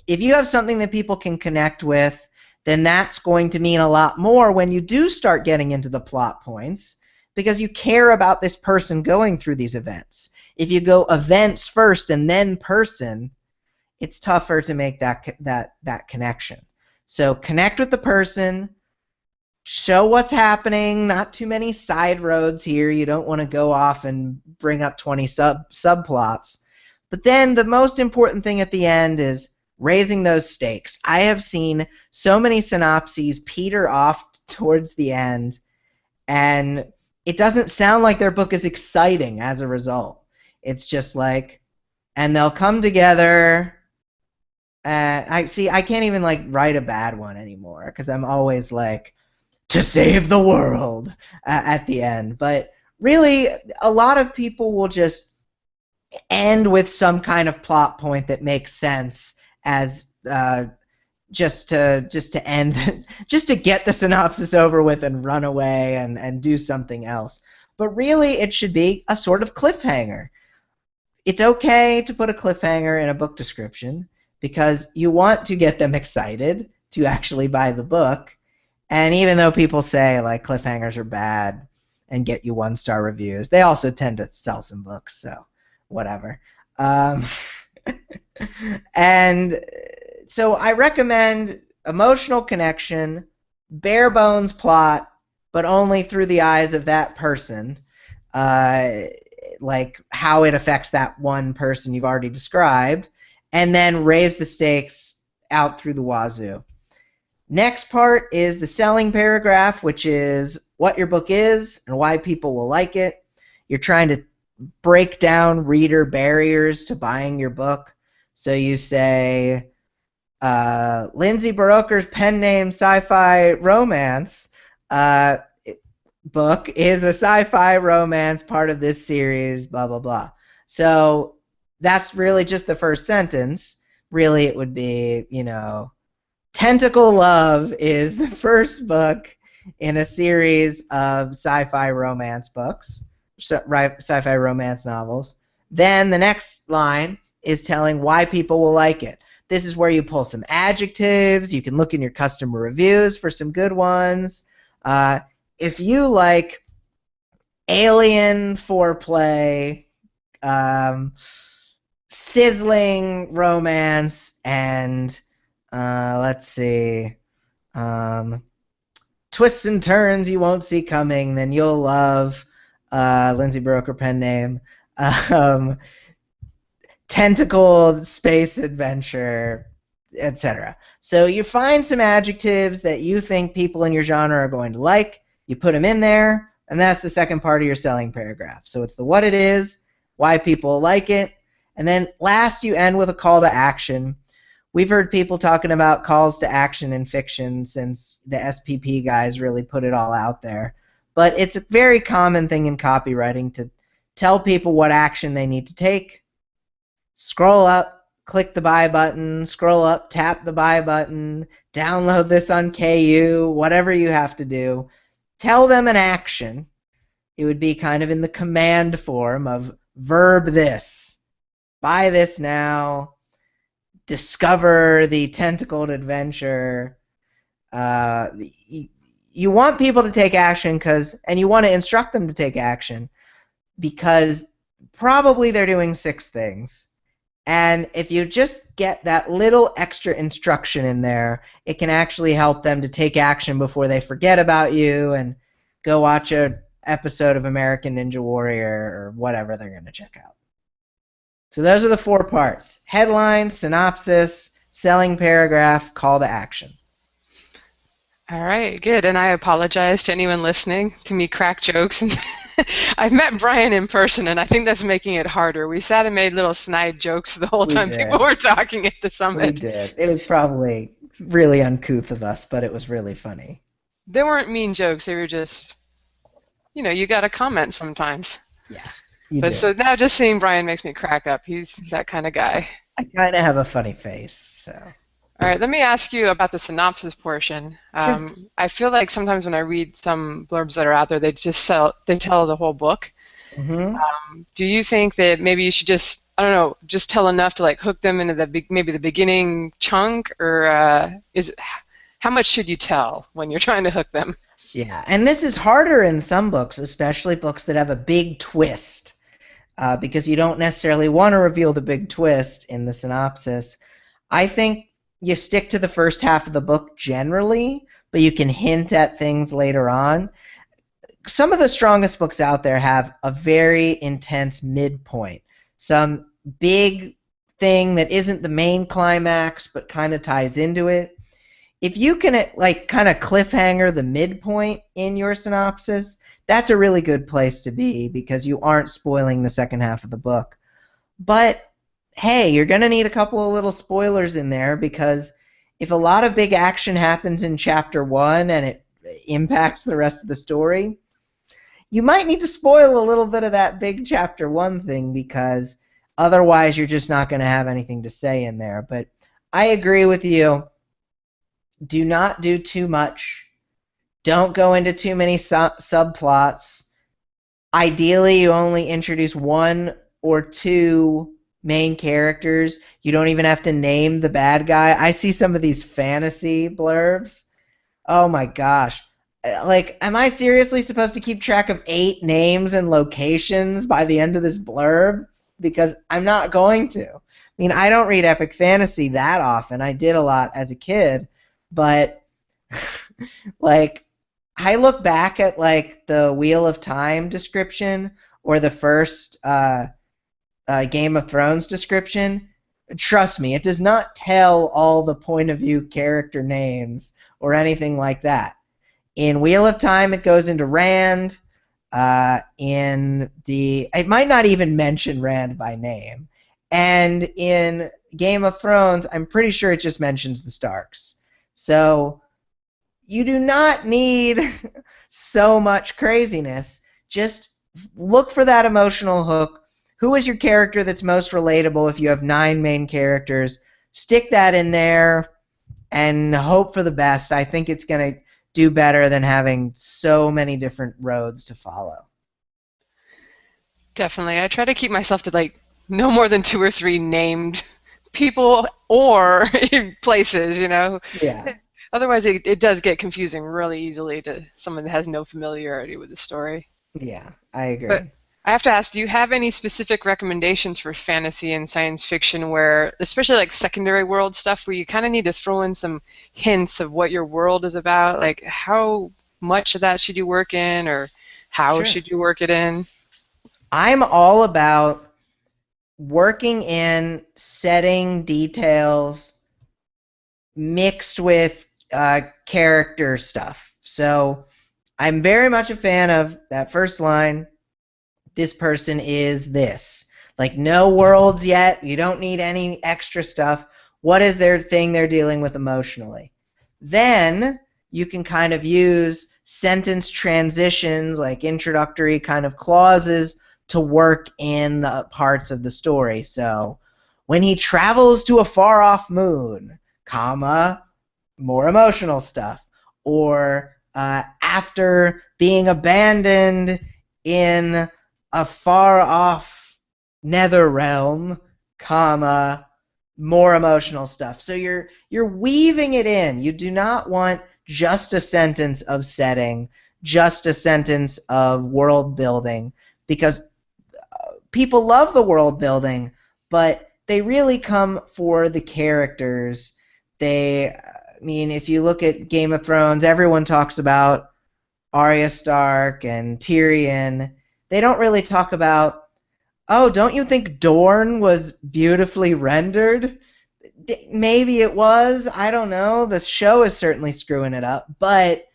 if you have something that people can connect with, then that's going to mean a lot more when you do start getting into the plot points, because you care about this person going through these events. If you go events first and then person, it's tougher to make that connection. So connect with the person, show what's happening, not too many side roads here. You don't want to go off and bring up 20 subplots. But then the most important thing at the end is raising those stakes. I have seen so many synopses peter off towards the end, and it doesn't sound like their book is exciting as a result. It's just like, and they'll come together. I can't even write a bad one anymore because I'm always like, to save the world at the end. But really, a lot of people will just end with some kind of plot point that makes sense as just to end, just to get the synopsis over with and run away and do something else. But really, it should be a sort of cliffhanger. It's okay to put a cliffhanger in a book description because you want to get them excited to actually buy the book. And even though people say cliffhangers are bad and get you 1-star reviews, they also tend to sell some books, so whatever. And so I recommend emotional connection, bare bones plot, but only through the eyes of that person, like how it affects that one person you've already described, and then raise the stakes out through the wazoo. Next part is the selling paragraph, which is what your book is and why people will like it. You're trying to break down reader barriers to buying your book. So you say, Lindsay Baroker's pen name sci-fi romance book is a sci-fi romance part of this series, blah, blah, blah. So that's really just the first sentence. Really, it would be, Tentacle Love is the first book in a series of sci-fi romance books, sci-fi romance novels. Then the next line is telling why people will like it. This is where you pull some adjectives. You can look in your customer reviews for some good ones. If you like alien foreplay, sizzling romance, and let's see, twists and turns you won't see coming, then you'll love Lindsay Baroker pen name. Tentacled space adventure, etc. So you find some adjectives that you think people in your genre are going to like, you put them in there, and that's the second part of your selling paragraph. So it's the what it is, why people like it, and then last you end with a call to action, we've heard people talking about calls to action in fiction since the SPP guys really put it all out there. But it's a very common thing in copywriting to tell people what action they need to take. Scroll up, click the buy button, scroll up, tap the buy button, download this on KU, whatever you have to do. Tell them an action. It would be kind of in the command form of verb this, buy this now, discover the tentacled adventure. You want people to take action and you want to instruct them to take action because probably they're doing 6 things. And if you just get that little extra instruction in there, it can actually help them to take action before they forget about you and go watch an episode of American Ninja Warrior or whatever they're going to check out. So those are the 4 parts: headline, synopsis, selling paragraph, call to action. All right, good. And I apologize to anyone listening to me crack jokes. And I've met Bryan in person, and I think that's making it harder. We sat and made little snide jokes the whole time people were talking at the summit. We did. It was probably really uncouth of us, but it was really funny. They weren't mean jokes. They were just, you got to comment sometimes. Yeah. But so now just seeing Bryan makes me crack up. He's that kind of guy. I kind of have a funny face, so. All right, let me ask you about the synopsis portion. Sure. I feel like sometimes when I read some blurbs that are out there, they tell the whole book. Mm-hmm. Do you think that maybe you should just tell enough to like hook them into maybe the beginning chunk, or how much should you tell when you're trying to hook them? Yeah, and this is harder in some books, especially books that have a big twist, because you don't necessarily want to reveal the big twist in the synopsis. I think you stick to the first half of the book generally, but you can hint at things later on. Some of the strongest books out there have a very intense midpoint, some big thing that isn't the main climax but kind of ties into it. If you can kind of cliffhanger the midpoint in your synopsis, that's a really good place to be because you aren't spoiling the second half of the book. But hey, you're going to need a couple of little spoilers in there because if a lot of big action happens in chapter 1 and it impacts the rest of the story, you might need to spoil a little bit of that big chapter 1 thing because otherwise you're just not going to have anything to say in there. But I agree with you. Do not do too much. Don't go into too many subplots. Ideally, you only introduce 1 or 2 main characters. You don't even have to name the bad guy. I see some of these fantasy blurbs. Oh my gosh. Am I seriously supposed to keep track of 8 names and locations by the end of this blurb? Because I'm not going to. I mean, I don't read epic fantasy that often. I did a lot as a kid. But, I look back at, the Wheel of Time description or the first Game of Thrones description. Trust me, it does not tell all the point of view character names or anything like that. In Wheel of Time, it goes into Rand. It might not even mention Rand by name. And in Game of Thrones, I'm pretty sure it just mentions the Starks. So you do not need so much craziness. Just look for that emotional hook. Who is your character that's most relatable if you have 9 main characters? Stick that in there and hope for the best. I think it's going to do better than having so many different roads to follow. Definitely. I try to keep myself to no more than 2 or 3 named people or places, Yeah. Otherwise, it does get confusing really easily to someone that has no familiarity with the story. Yeah, I agree. But I have to ask, do you have any specific recommendations for fantasy and science fiction where, especially secondary world stuff, where you kind of need to throw in some hints of what your world is about? How much of that should you work in, or how should you work it in? I'm all about working in setting details mixed with character stuff. So I'm very much a fan of that first line, this person is this. No worlds yet. You don't need any extra stuff. What is their thing they're dealing with emotionally? Then you can kind of use sentence transitions, like introductory kind of clauses, to work in the parts of the story. So, when he travels to a far-off moon, comma, more emotional stuff. Or after being abandoned in a far-off nether realm, comma, more emotional stuff. So you're weaving it in. You do not want just a sentence of setting, just a sentence of world building, because people love the world building, but they really come for the characters. I mean, if you look at Game of Thrones, everyone talks about Arya Stark and Tyrion. They don't really talk about, oh, don't you think Dorne was beautifully rendered? Maybe it was. I don't know. The show is certainly screwing it up. But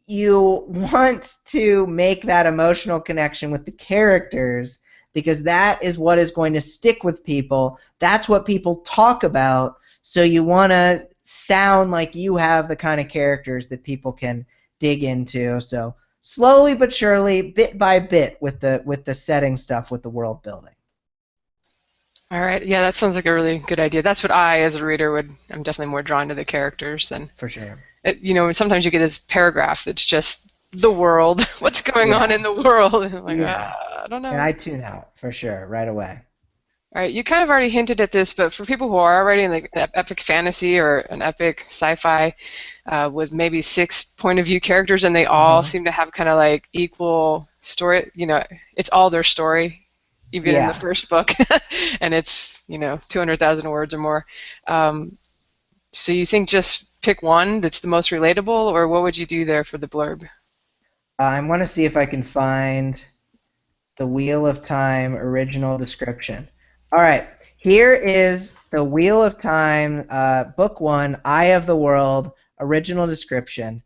you want to make that emotional connection with the characters, because that is what is going to stick with people. That's what people talk about. So you want to sound like you have the kind of characters that people can dig into. So slowly but surely, bit by bit, with the setting stuff, with the world building. All right. Yeah, that sounds like a really good idea. That's what I, as a reader, I'm definitely more drawn to the characters than, For sure. sometimes you get this paragraph that's just the world, what's going on in the world. And I'm like, I don't know. And I tune out, for sure, right away. All right, you kind of already hinted at this, but for people who are writing like epic fantasy or an epic sci-fi with maybe 6 point of view characters, and they all seem to have kind of like equal story, it's all their story, even in the first book, and it's 200,000 words or more. So you think just pick one that's the most relatable, or what would you do there for the blurb? I want to see if I can find the Wheel of Time original description. All right, here is the Wheel of Time, Book 1, Eye of the World, original description.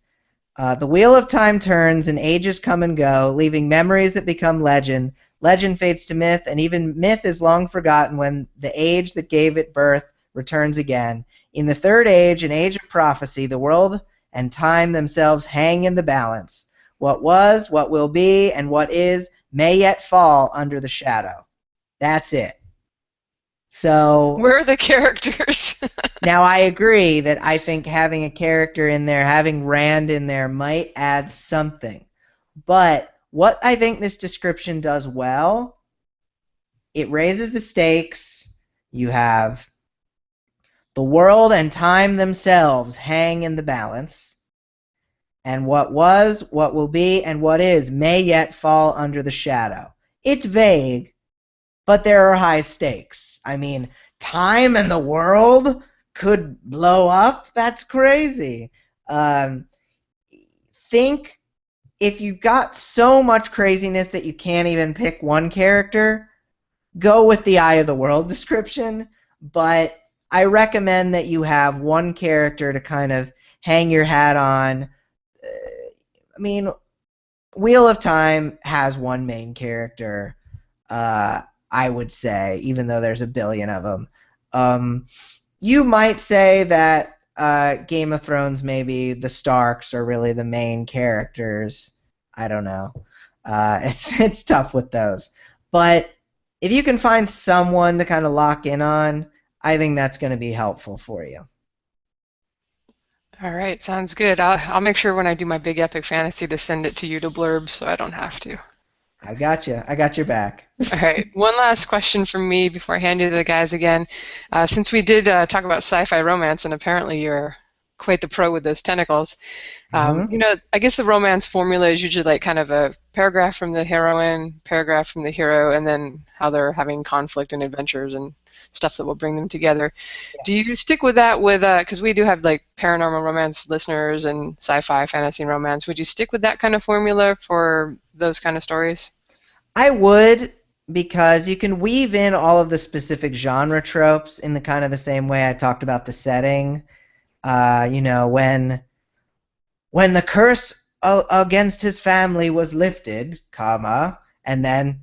The wheel of time turns and ages come and go, leaving memories that become legend. Legend fades to myth, and even myth is long forgotten when the age that gave it birth returns again. In the third age, an age of prophecy, the world and time themselves hang in the balance. What was, what will be, and what is may yet fall under the shadow. That's it. So where are the characters? now I agree that I think having a character in there, having Rand in there, might add something. But what I think this description does well, it raises the stakes. You have the world and time themselves hang in the balance. And what was, what will be, and what is may yet fall under the shadow. It's vague, but there are high stakes. I mean, time and the world could blow up. That's crazy. Think if you've got so much craziness that you can't even pick one character, go with the Eye of the World description. But I recommend that you have one character to kind of hang your hat on. I mean, Wheel of Time has one main character. I would say, even though there's a billion of them. You might say that Game of Thrones, maybe the Starks are really the main characters. I don't know. It's tough with those. But if you can find someone to kind of lock in on, I think that's going to be helpful for you. All right, sounds good. I'll make sure when I do my big epic fantasy to send it to you to Blurbs so I don't have to. I got you. I got your back. All right, one last question from me before I hand you to the guys again. Since we did talk about sci-fi romance, and apparently you're quite the pro with those tentacles, I guess the romance formula is usually like kind of a paragraph from the heroine, paragraph from the hero, and then how they're having conflict and adventures and stuff that will bring them together. Yeah. Do you stick with that because we do have like paranormal romance listeners and sci-fi, fantasy, and romance. Would you stick with that kind of formula for those kind of stories? I would, because you can weave in all of the specific genre tropes in the kind of the same way I talked about the setting. When the curse against his family was lifted, comma, and then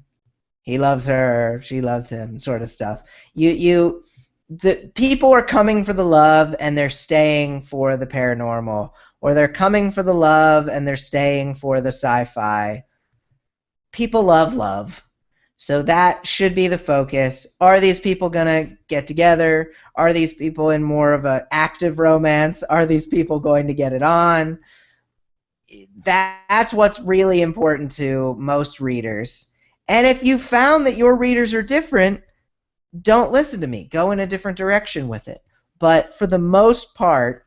he loves her, she loves him, sort of stuff. You the people are coming for the love and they're staying for the paranormal, or they're coming for the love and they're staying for the sci-fi. People love love. So that should be the focus. Are these people going to get together? Are these people in more of an active romance? Are these people going to get it on? That's what's really important to most readers. And if you found that your readers are different, don't listen to me. Go in a different direction with it. But for the most part,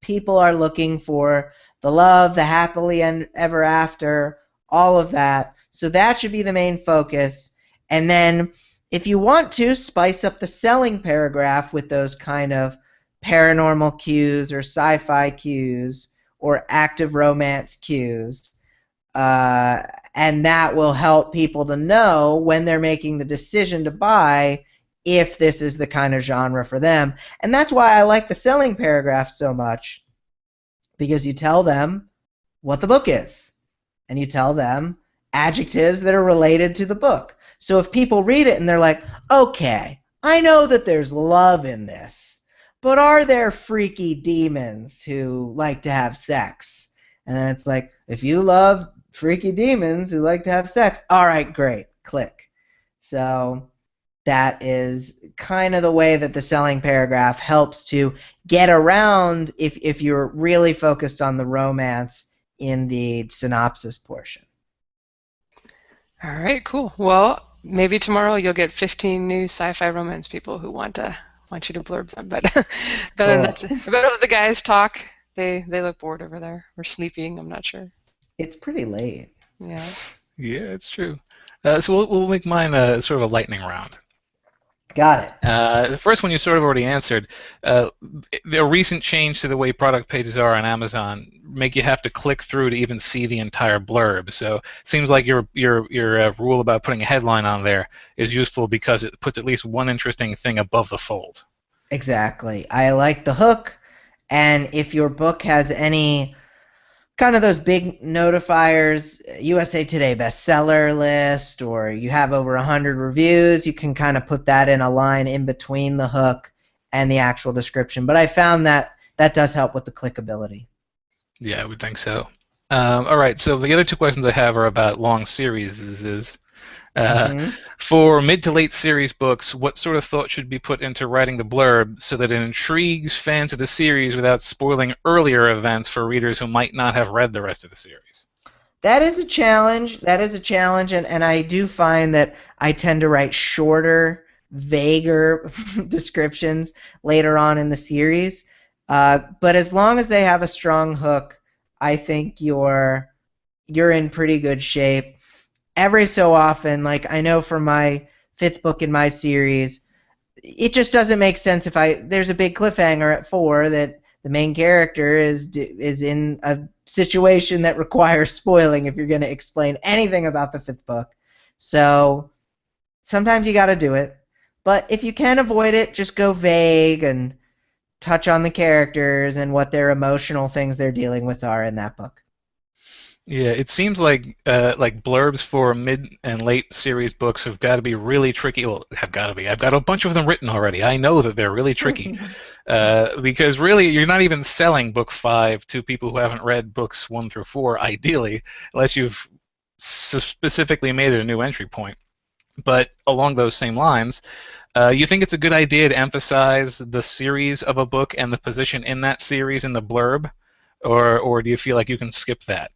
people are looking for the love, the happily ever after, all of that. So that should be the main focus. And then if you want to, spice up the selling paragraph with those kind of paranormal cues or sci-fi cues or active romance cues. And that will help people to know when they're making the decision to buy if this is the kind of genre for them. And that's why I like the selling paragraph so much, because you tell them what the book is, and you tell them adjectives that are related to the book. So if people read it and they're like, okay, I know that there's love in this, but are there freaky demons who like to have sex? And then it's like, if you love freaky demons who like to have sex, all right, great, click. So that is kind of the way that the selling paragraph helps to get around if you're really focused on the romance in the synopsis portion. All right, cool. Well, maybe tomorrow you'll get 15 new sci-fi romance people who want you to blurb them. But better let the guys talk. They look bored over there, or sleeping. I'm not sure. It's pretty late. Yeah. Yeah, it's true. So we'll make mine sort of a lightning round. Got it. The first one you sort of already answered. The recent change to the way product pages are on Amazon make you have to click through to even see the entire blurb. So it seems like your rule about putting a headline on there is useful because it puts at least one interesting thing above the fold. Exactly. I like the hook, and if your book has any kind of those big notifiers, USA Today bestseller list, or you have over 100 reviews, you can kind of put that in a line in between the hook and the actual description. But I found that does help with the clickability. Yeah, I would think so. All right, so the other two questions I have are about long series. For mid to late series books, what sort of thought should be put into writing the blurb so that it intrigues fans of the series without spoiling earlier events for readers who might not have read the rest of the series? That is a challenge. And I do find that I tend to write shorter, vaguer descriptions later on in the series. But as long as they have a strong hook, I think you're in pretty good shape. Every so often, like I know for my 5th book in my series, it just doesn't make sense if there's a big cliffhanger at 4 that the main character is in a situation that requires spoiling if you're going to explain anything about the 5th book. So sometimes you got to do it. But if you can avoid it, just go vague and touch on the characters and what their emotional things they're dealing with are in that book. Yeah, it seems like blurbs for mid and late series books have got to be really tricky. Well, have got to be. I've got a bunch of them written already. I know that they're really tricky because really you're not even selling book 5 to people who haven't read books 1 through 4, ideally, unless you've specifically made it a new entry point. But along those same lines, you think it's a good idea to emphasize the series of a book and the position in that series in the blurb, or do you feel like you can skip that?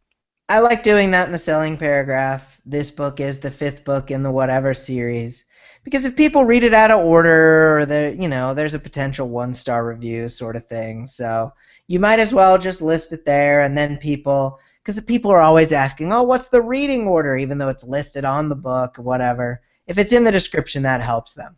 I like doing that in the selling paragraph. This book is the 5th book in the whatever series. Because if people read it out of order, or there's a potential 1-star review sort of thing. So you might as well just list it there, and then because people are always asking, oh, what's the reading order, even though it's listed on the book or whatever. If it's in the description, that helps them.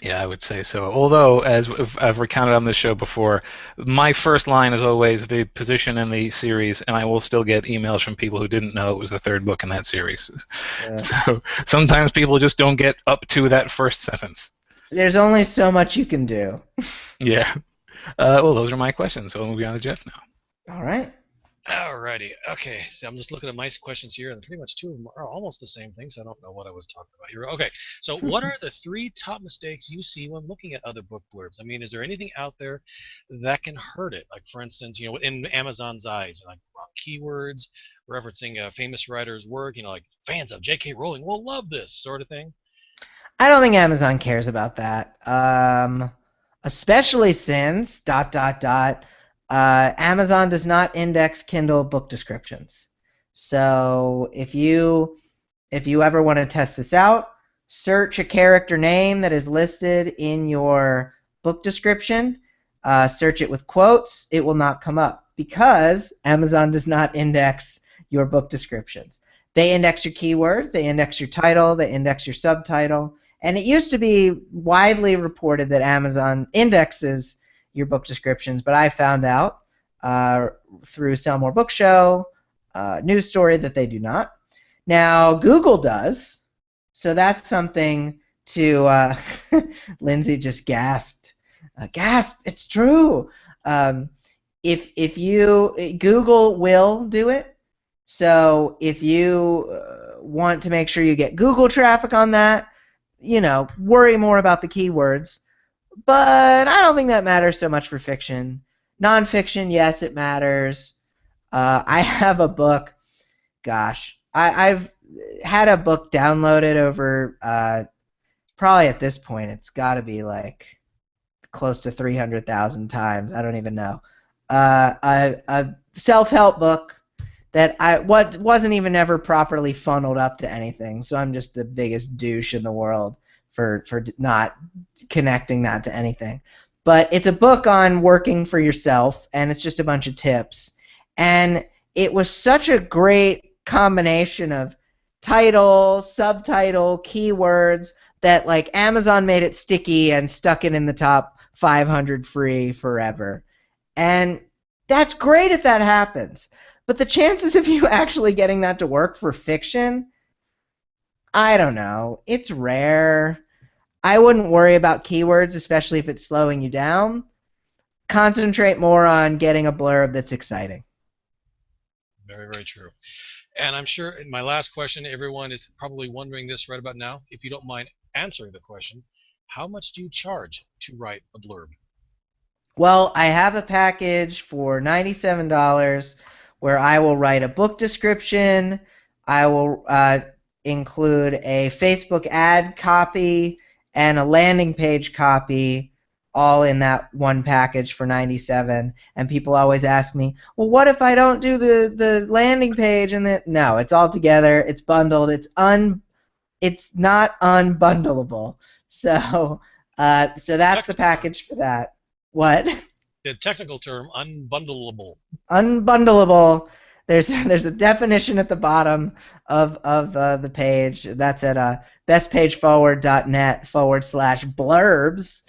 Yeah, I would say so. Although, as I've recounted on this show before, my first line is always the position in the series, and I will still get emails from people who didn't know it was the 3rd book in that series. Yeah. So sometimes people just don't get up to that first sentence. There's only so much you can do. Yeah. Well, those are my questions, so we'll move on to Jeff now. All right. Alrighty. Okay. So I'm just looking at my questions here, and pretty much two of them are almost the same thing, so I don't know what I was talking about here. Okay. So what are the three top mistakes you see when looking at other book blurbs? I mean, is there anything out there that can hurt it? Like, for instance, in Amazon's eyes, like wrong keywords, referencing a famous writer's work, like fans of J.K. Rowling will love this sort of thing. I don't think Amazon cares about that. Especially since ... Amazon does not index Kindle book descriptions. So if you ever want to test this out, search a character name that is listed in your book description. Search it with quotes. It will not come up because Amazon does not index your book descriptions. They index your keywords, they index your title, they index your subtitle. And it used to be widely reported that Amazon indexes your book descriptions, but I found out through Sell More Book Show news story that they do not. Now, Google does, so that's something to Lindsay just gasped. Gasp, it's true. If you, Google will do it. So if you want to make sure you get Google traffic on that, worry more about the keywords. But I don't think that matters so much for fiction. Nonfiction, yes, it matters. I have a book. Gosh, I've had a book downloaded over probably at this point it's got to be like close to 300,000 times. I don't even know. A self-help book that wasn't even ever properly funneled up to anything. So I'm just the biggest douche in the world for not connecting that to anything. But it's a book on working for yourself, and it's just a bunch of tips. And it was such a great combination of title, subtitle, keywords that like Amazon made it sticky and stuck it in the top 500 free forever. And that's great if that happens. But the chances of you actually getting that to work for fiction, I don't know. It's rare. I wouldn't worry about keywords, especially if it's slowing you down. Concentrate more on getting a blurb that's exciting. Very, very true. And I'm sure in my last question, everyone is probably wondering this right about now. If you don't mind answering the question, how much do you charge to write a blurb? Well, I have a package for $97 where I will write a book description. I will include a Facebook ad copy and a landing page copy, all in that one package for $97. And people always ask me, well, what if I don't do the landing page? And no, it's all together. It's bundled. It's not unbundleable. So that's the package for that. What? The technical term, unbundleable. Unbundleable. There's a definition at the bottom of the page. That's at bestpageforward.net/blurbs.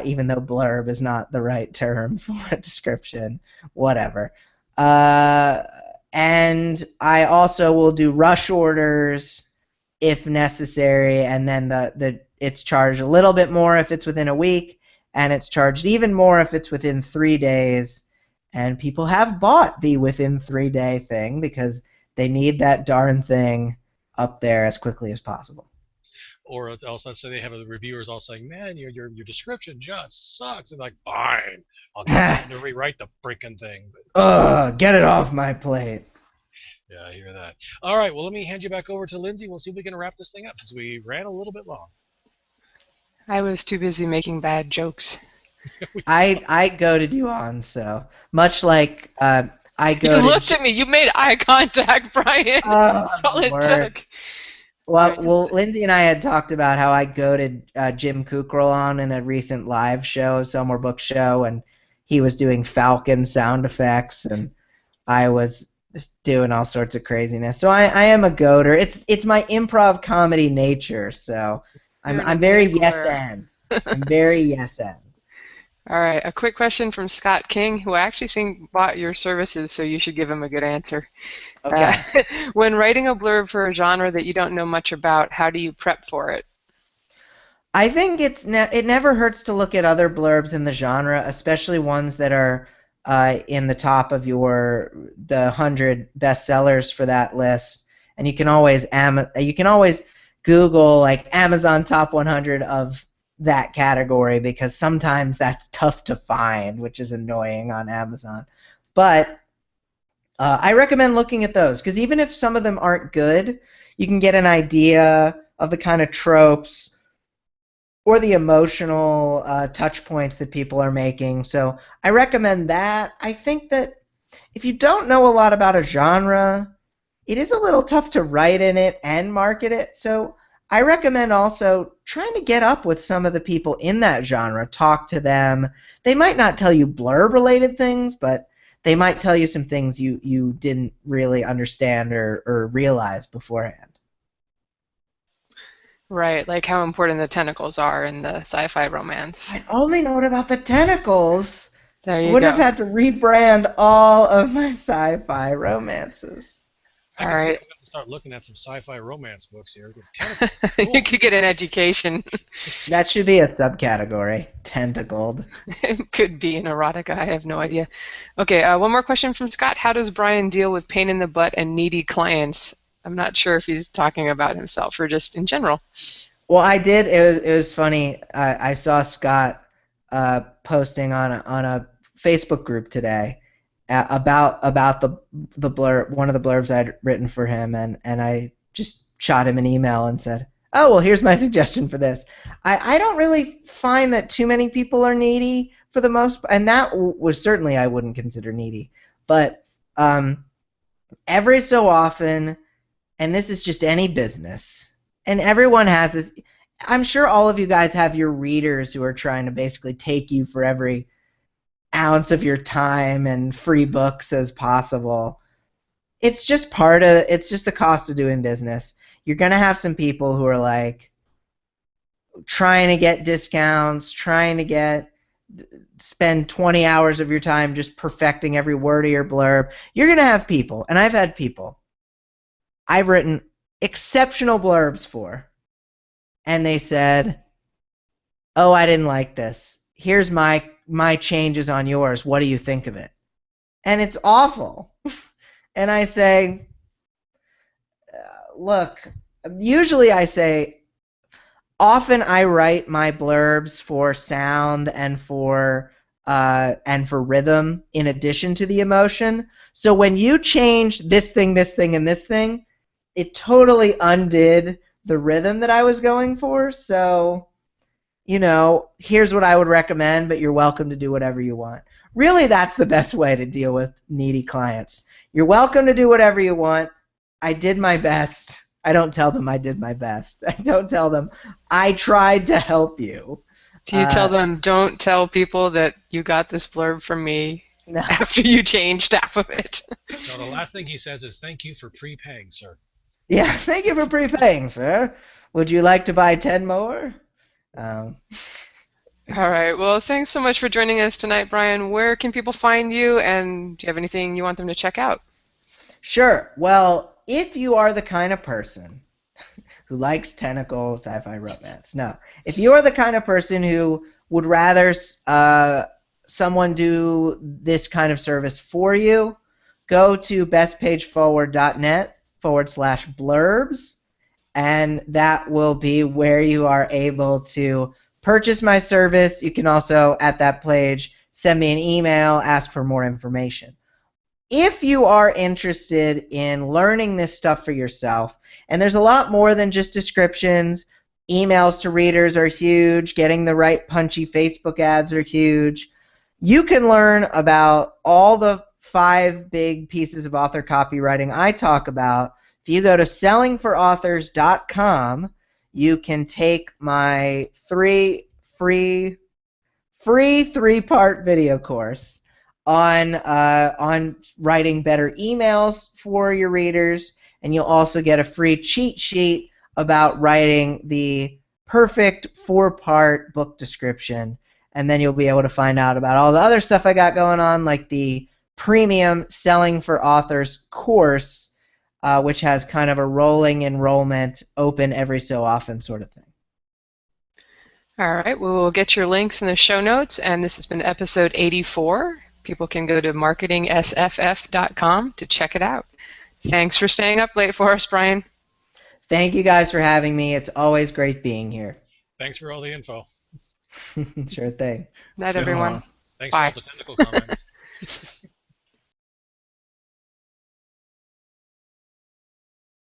Even though blurb is not the right term for a description, whatever. And I also will do rush orders if necessary, and then it's charged a little bit more if it's within a week, and it's charged even more if it's within 3 days. And people have bought the within 3 day thing because they need that darn thing up there as quickly as possible. Or else, let's say they have the reviewers all saying, "Man, your description just sucks." And like, fine, I'll get someone to rewrite the freaking thing. Get it off my plate. Yeah, I hear that. All right, well, let me hand you back over to Lindsay. We'll see if we can wrap this thing up since we ran a little bit long. I was too busy making bad jokes. I goaded you on, so much like I goaded. You looked at me. You made eye contact, Brian. That's all it took. Well, Lindsay and I had talked about how I goaded Jim Kukral on in a recent live show, Sell More Book Show, and he was doing Falcon sound effects, and I was just doing all sorts of craziness. So I am a goader. It's my improv comedy nature. So I'm very yes and. I'm very yes and. All right, a quick question from Scott King, who I actually think bought your services, so you should give him a good answer. Okay. When writing a blurb for a genre that you don't know much about, how do you prep for it? I think it never hurts to look at other blurbs in the genre, especially ones that are in the top of the 100 bestsellers for that list, and you can always Google like Amazon top 100 of that category, because sometimes that's tough to find, which is annoying on Amazon. But I recommend looking at those, because even if some of them aren't good, you can get an idea of the kind of tropes or the emotional touch points that people are making. So I recommend that. I think that if you don't know a lot about a genre, it is a little tough to write in it and market it. So I recommend also trying to get up with some of the people in that genre, talk to them. They might not tell you blurb-related things, but they might tell you some things you didn't really understand or realize beforehand. Right, like how important the tentacles are in the sci-fi romance. I only know about the tentacles. There I you wouldn't have go. had to rebrand all of my sci-fi romances. I All can see I'm right. going to start looking at some sci-fi romance books here with tentacles. You Cool. could get an education. That should be a subcategory. Tentacled. It could be an erotica. I have no idea. Okay, one more question from Scott. How does Brian deal with pain in the butt and needy clients? I'm not sure if he's talking about himself or just in general. Well, I did. It was funny. I saw Scott posting on a Facebook group today about the blurb, one of the blurbs I'd written for him, and I just shot him an email and said, "Oh, well, here's my suggestion for this." I don't really find that too many people are needy for the most, and that was certainly I wouldn't consider needy, but every so often, and this is just any business, and everyone has this. I'm sure all of you guys have your readers who are trying to basically take you for every ounce of your time and free books as possible. It's just the cost of doing business. You're going to have some people who are like trying to get discounts, trying to spend 20 hours of your time just perfecting every word of your blurb. You're going to have people, and I've had people I've written exceptional blurbs for, and they said, "Oh, I didn't like this. Here's my changes on yours. What do you think of it?" And it's awful. And I say, "Look, usually I say, often I write my blurbs for sound and for rhythm in addition to the emotion. So when you change this thing, and this thing, it totally undid the rhythm that I was going for. So, here's what I would recommend, but you're welcome to do whatever you want." Really, that's the best way to deal with needy clients. You're welcome to do whatever you want. I did my best. I don't tell them I did my best. I don't tell them I tried to help you. Do you tell them, don't tell people that you got this blurb from me No. after you changed half of it? No, the last thing he says is, "Thank you for prepaying, sir." Yeah, thank you for prepaying, sir. Would you like to buy 10 more? All right. Well, thanks so much for joining us tonight, Brian. Where can people find you, and do you have anything you want them to check out? Sure. Well, if you are the kind of person who likes tentacle sci-fi romance, no. If you are the kind of person who would rather someone do this kind of service for you, go to bestpageforward.net/blurbs, and that will be where you are able to purchase my service. You can also, at that page, send me an email, ask for more information. If you are interested in learning this stuff for yourself, and there's a lot more than just descriptions, emails to readers are huge, getting the right punchy Facebook ads are huge. You can learn about all the 5 big pieces of author copywriting I talk about. If you go to sellingforauthors.com, you can take my free 3-part video course on writing better emails for your readers, and you'll also get a free cheat sheet about writing the perfect 4-part book description. And then you'll be able to find out about all the other stuff I got going on, like the premium Selling for Authors course, which has kind of a rolling enrollment, open every so often sort of thing. All right. We'll get your links in the show notes, and this has been episode 84. People can go to marketingsff.com to check it out. Thanks for staying up late for us, Bryan. Thank you guys for having me. It's always great being here. Thanks for all the info. Sure thing. Night, So everyone. long. Thanks Bye. for all the technical comments.